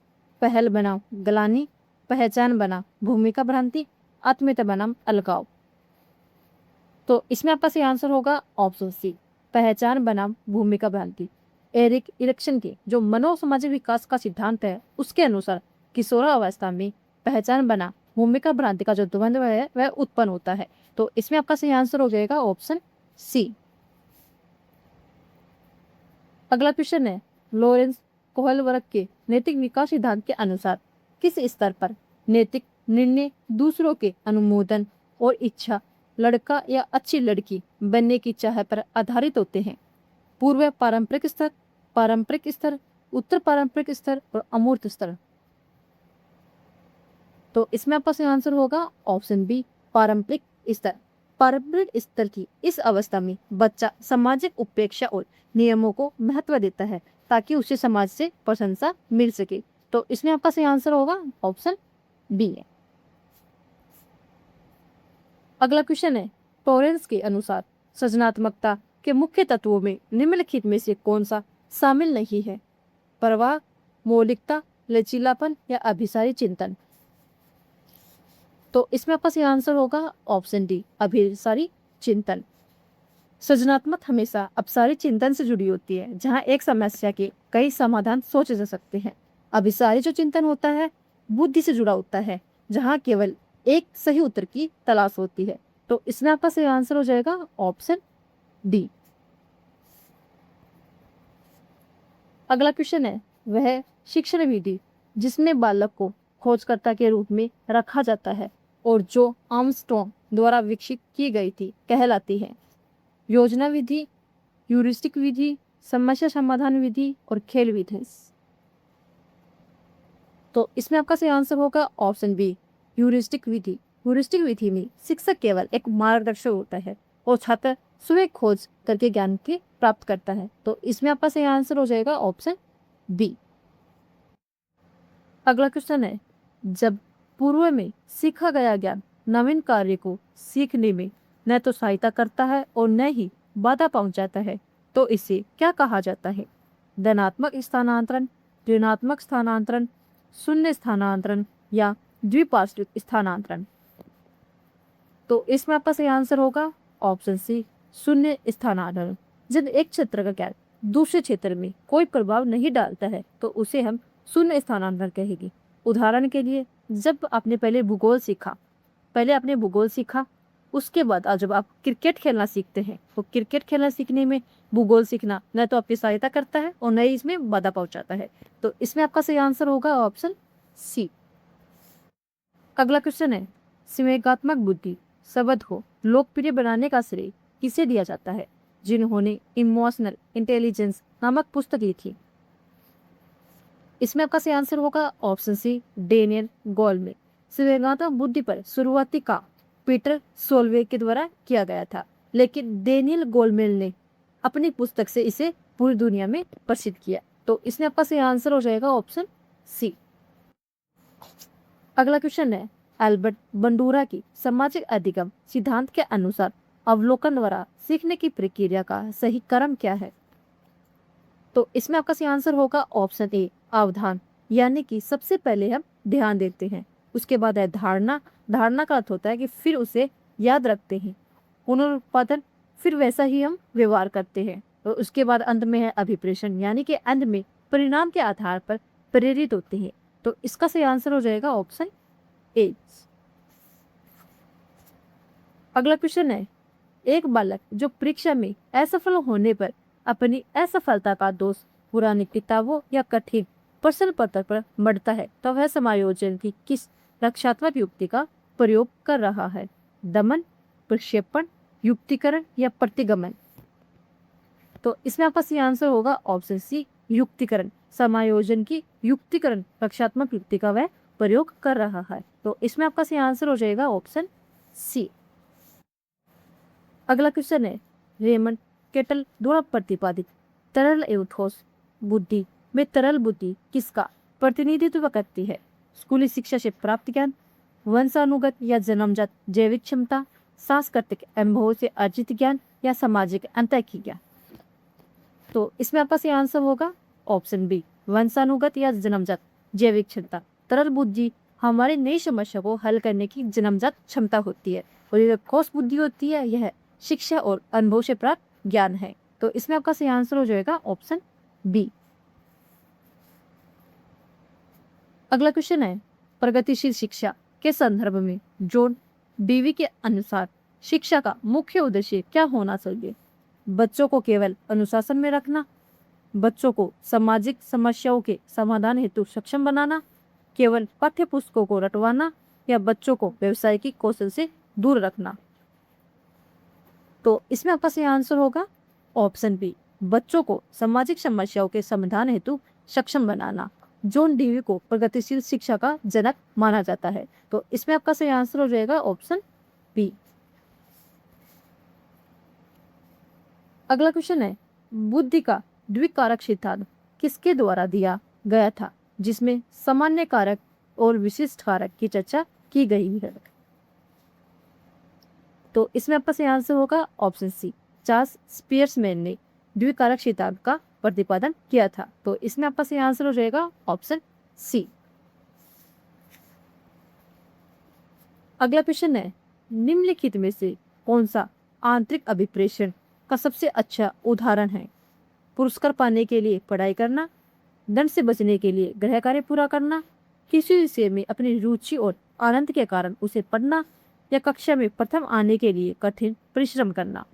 पहल बनाम ग्लानि, पहचान बनाम भूमिका भ्रांति, आत्मीयता बनाम अलगाव। तो इसमें आपका सही आंसर होगा ऑप्शन सी, पहचान बनाम भूमिका भ्रांति। एरिक इरिक्सन के जो मनोसामाजिक विकास का सिद्धांत है उसके अनुसार किशोरावस्था में पहचान बना भूमिका भ्रांति का जो द्वंद्व है वह उत्पन्न होता है। तो इसमें आपका सही आंसर हो जाएगा ऑप्शन सी। अगला क्वेश्चन है, लॉरेंस कोहलबर्ग के नैतिक विकास सिद्धांत के अनुसार किस स्तर पर नैतिक निर्णय दूसरों के अनुमोदन और इच्छा, लड़का या अच्छी लड़की बनने की चाह पर आधारित होते हैं? पूर्व पारंपरिक स्तर, उत्तर पारंपरिक स्तर और अमूर्त स्तर। तो इसमें आपका सही आंसर होगा ऑप्शन बी, पारंपरिक स्तर। पारंपरिक स्तर की इस अवस्था में बच्चा सामाजिक उपेक्षा और नियमों को महत्व देता है ताकि उसे समाज से प्रशंसा मिल सके। तो इसमें आपका सही आंसर होगा ऑप्शन बी है। अगला क्वेश्चन है, टॉरेंस के अनुसार सृजनात्मकता के मुख्य तत्वों में निम्नलिखित में से कौन सा शामिल नहीं है? प्रवाह, मौलिकता, लचीलापन या अभिसारी चिंतन। तो इसमें आपका सही आंसर होगा ऑप्शन डी, अभिसारी चिंतन। सृजनात्मक हमेशा अपसारी चिंतन से जुड़ी होती है, जहां एक समस्या के कई समाधान सोचे जा सकते हैं। अभिसारी जो चिंतन होता है बुद्धि से जुड़ा होता है, जहां केवल एक सही उत्तर की तलाश होती है। तो इसमें आपका सही आंसर हो जाएगा ऑप्शन डी। अगला क्वेश्चन है, वह शिक्षण विधि जिसमें बालक को खोजकर्ता के रूप में रखा जाता है और जो आर्मस्ट्रॉन्ग द्वारा विकसित की गई थी कहलाती है? योजना विधि, ह्यूरिस्टिक विधि, समस्या समाधान विधि और खेल विधि। तो इसमें आपका सही आंसर होगा ऑप्शन बी, ह्यूरिस्टिक विधि। ह्यूरिस्टिक विधि में शिक्षक केवल एक मार्गदर्शक होता है और छात्र स्वयं खोज करके ज्ञान की प्राप्त करता है। तो इसमें आपका सही आंसर हो जाएगा ऑप्शन बी। अगला क्वेश्चन है, जब पूर्व में सीखा गया ज्ञान नवीन कार्य को सीखने में न तो सहायता करता है और न ही बाधा पहुंचाता है, तो इसे क्या कहा जाता है? धनात्मक स्थानांतरण, ऋणात्मक स्थानांतरण, शून्य स्थानांतरण या द्विपार्श्विक स्थानांतरण। तो इसमें आपका सही आंसर होगा ऑप्शन सी, शून्य स्थानांतरण। जब एक क्षेत्र का ज्ञान दूसरे क्षेत्र में कोई प्रभाव नहीं डालता है तो उसे हम शून्य स्थानांतरण कहेंगे। उदाहरण के लिए, जब आपने पहले आपने भूगोल सीखा, उसके बाद जब आप क्रिकेट खेलना सीखते हैं तो क्रिकेट खेलना सीखने में भूगोल सीखना न तो आपकी सहायता करता है और न ही इसमें बाधा पहुंचाता है। तो इसमें आपका सही आंसर होगा ऑप्शन सी। अगला क्वेश्चन है, संवेगात्मक बुद्धि शब्द को लोकप्रिय बनाने का श्रेय किसे दिया जाता है? जिन्होंने इमोशनल इंटेलिजेंस नामक पुस्तक लिखी। इसमें आपका सही आंसर होगा ऑप्शन सी, डेनियल गोलमेन। संवेगात्मक बुद्धि पर शुरुआती काम पीटर सोल्वे के द्वारा किया गया था, लेकिन डेनियल गोलमेन ने अपनी पुस्तक से इसे पूरी दुनिया में प्रसिद्ध किया। तो इसमें आपका सही आंसर हो जाएगा ऑप्शन सी। अगला क्वेश्चन है, एल्बर्ट बंडूरा की सामाजिक अधिगम सिद्धांत के अनुसार अवलोकन द्वारा सीखने की प्रक्रिया का सही क्रम क्या है? तो इसमें आपका सही आंसर होगा ऑप्शन ए, अवधान, यानी कि सबसे पहले हम ध्यान देते हैं, उसके बाद है धारणा, धारणा का अर्थ होता है कि फिर उसे याद रखते हैं, पुनरुत्पादन, फिर वैसा ही हम व्यवहार करते हैं, और उसके बाद अंत में है अभिप्रेषण, यानी कि अंत में परिणाम के आधार पर प्रेरित होते हैं। तो इसका सही आंसर हो जाएगा ऑप्शन ए। अगला क्वेश्चन है, एक बालक जो परीक्षा में असफल होने पर अपनी असफलता का दोष पुरानी किताबों या कठिन प्रश्न पत्र पर मढ़ता है, तो वह समायोजन की किस रक्षात्मक युक्ति का प्रयोग कर रहा है? दमन, प्रक्षेपण, युक्तिकरण या प्रतिगमन? तो इसमें आपका सही आंसर होगा ऑप्शन सी, युक्तिकरण। समायोजन की युक्तिकरण रक्षात्मक युक्ति का वह प्रयोग कर रहा है। तो इसमें आपका सही आंसर हो जाएगा ऑप्शन सी। अगला क्वेश्चन है, रेमंड केटल द्वारा प्रतिपादित तरल एवं ठोस बुद्धि में तरल बुद्धि किसका प्रतिनिधित्व करती है? स्कूली शिक्षा से प्राप्त ज्ञान, वंशानुगत या जन्मजात जैविक क्षमता, सांस्कृतिक अनुभव से अर्जित ज्ञान या सामाजिक अंतर्ज्ञान ज्ञान? तो इसमें आपका सही आंसर होगा ऑप्शन बी, वंशानुगत या जन्मजात जैविक क्षमता। तरल बुद्धि हमारी नई समस्या को हल करने की जन्मजात क्षमता होती है, और ये ठोस बुद्धि होती है, यह शिक्षा और अनुभव से प्राप्त ज्ञान है। तो इसमें आपका सही आंसर हो जाएगा ऑप्शन बी। अगला क्वेश्चन है, प्रगतिशील शिक्षा के संदर्भ में जॉन डीवी के अनुसार शिक्षा का मुख्य उद्देश्य क्या होना चाहिए? बच्चों को केवल अनुशासन में रखना, बच्चों को सामाजिक समस्याओं के समाधान हेतु सक्षम बनाना, केवल पाठ्य पुस्तकों को रटवाना, या बच्चों को व्यवसायिक कौशल से दूर रखना? तो इसमें आपका सही आंसर होगा ऑप्शन बी, बच्चों को सामाजिक समस्याओं के समाधान हेतु सक्षम बनाना। जॉन डीवी को प्रगतिशील शिक्षा का जनक माना जाता है। तो इसमें आपका सही आंसर हो जाएगा ऑप्शन बी। अगला क्वेश्चन है, बुद्धि का द्विकारक सिद्धांत किसके द्वारा दिया गया था, जिसमें सामान्य कारक और विशिष्ट कारक की चर्चा की गई है? तो इसमें आपका सही आंसर होगा ऑप्शन सी, चार्ल्स स्पियर्समैन ने द्विकारक सिद्धांत का प्रतिपादन किया था। तो इसमें आपका सही आंसर हो जाएगा ऑप्शन सी। अगला क्वेश्चन है, निम्नलिखित में से कौन सा आंतरिक अभिप्रेषण का सबसे अच्छा उदाहरण है? पुरस्कार पाने के लिए पढ़ाई करना, दंड से बचने के लिए गृह कार्य पूरा करना, किसी विषय में अपनी रुचि और आनंद के कारण उसे पढ़ना, या कक्षा में प्रथम आने के लिए कठिन परिश्रम करना?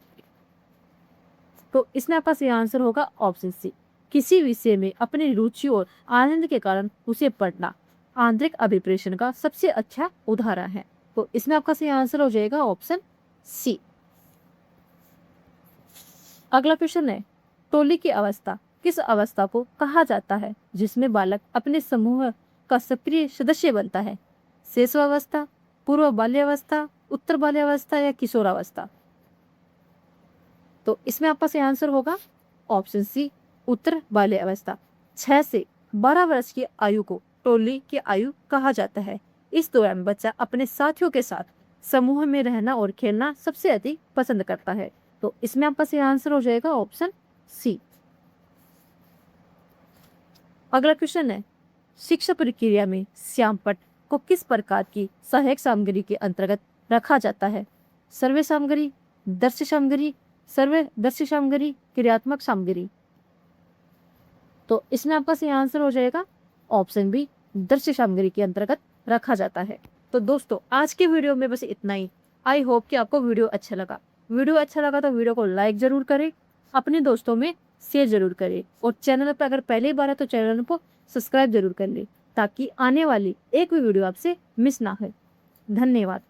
तो इसमें आपका सही आंसर होगा ऑप्शन सी, किसी विषय में अपनी रुचि और आनंद के कारण उसे पढ़ना आंतरिक अभिप्रेषण का सबसे अच्छा उदाहरण है। तो इसमें आपका सही आंसर हो जाएगा ऑप्शन सी। अगला क्वेश्चन है, टोली की अवस्था किस अवस्था को कहा जाता है जिसमें बालक अपने समूह का सक्रिय सदस्य बनता है? शैशवावस्था, पूर्व बाल्यावस्था, उत्तर बाल्यावस्था या किशोरावस्था? तो इसमें आपका सही आंसर होगा ऑप्शन सी, उत्तर बाल्यावस्था। 6 से 12 वर्ष की आयु को टोली की आयु कहा जाता है। इस दौरान बच्चा अपने साथियों के साथ समूह में रहना और खेलना सबसे अधिक पसंद करता है। तो इसमें आपका सही आंसर हो जाएगा ऑप्शन सी। अगला क्वेश्चन है, शिक्षा प्रक्रिया में श्यामपट्ट को किस प्रकार की सहायक सामग्री के अंतर्गत रखा जाता है? सर्वे सामग्री, दृश्य सामग्री, सर्वे दृश्य सामग्री, क्रियात्मक सामग्री? तो इसमें आपका सही आंसर हो जाएगा ऑप्शन बी, दृश्य सामग्री के अंतर्गत रखा जाता है। तो दोस्तों आज के वीडियो में बस इतना ही। आई होप कि आपको वीडियो अच्छा लगा। वीडियो अच्छा लगा तो वीडियो को लाइक जरूर करें, अपने दोस्तों में शेयर जरूर करें, और चैनल पर अगर पहली बार है तो चैनल को सब्सक्राइब जरूर कर लें, ताकि आने वाली एक भी वीडियो आपसे मिस ना हो। धन्यवाद।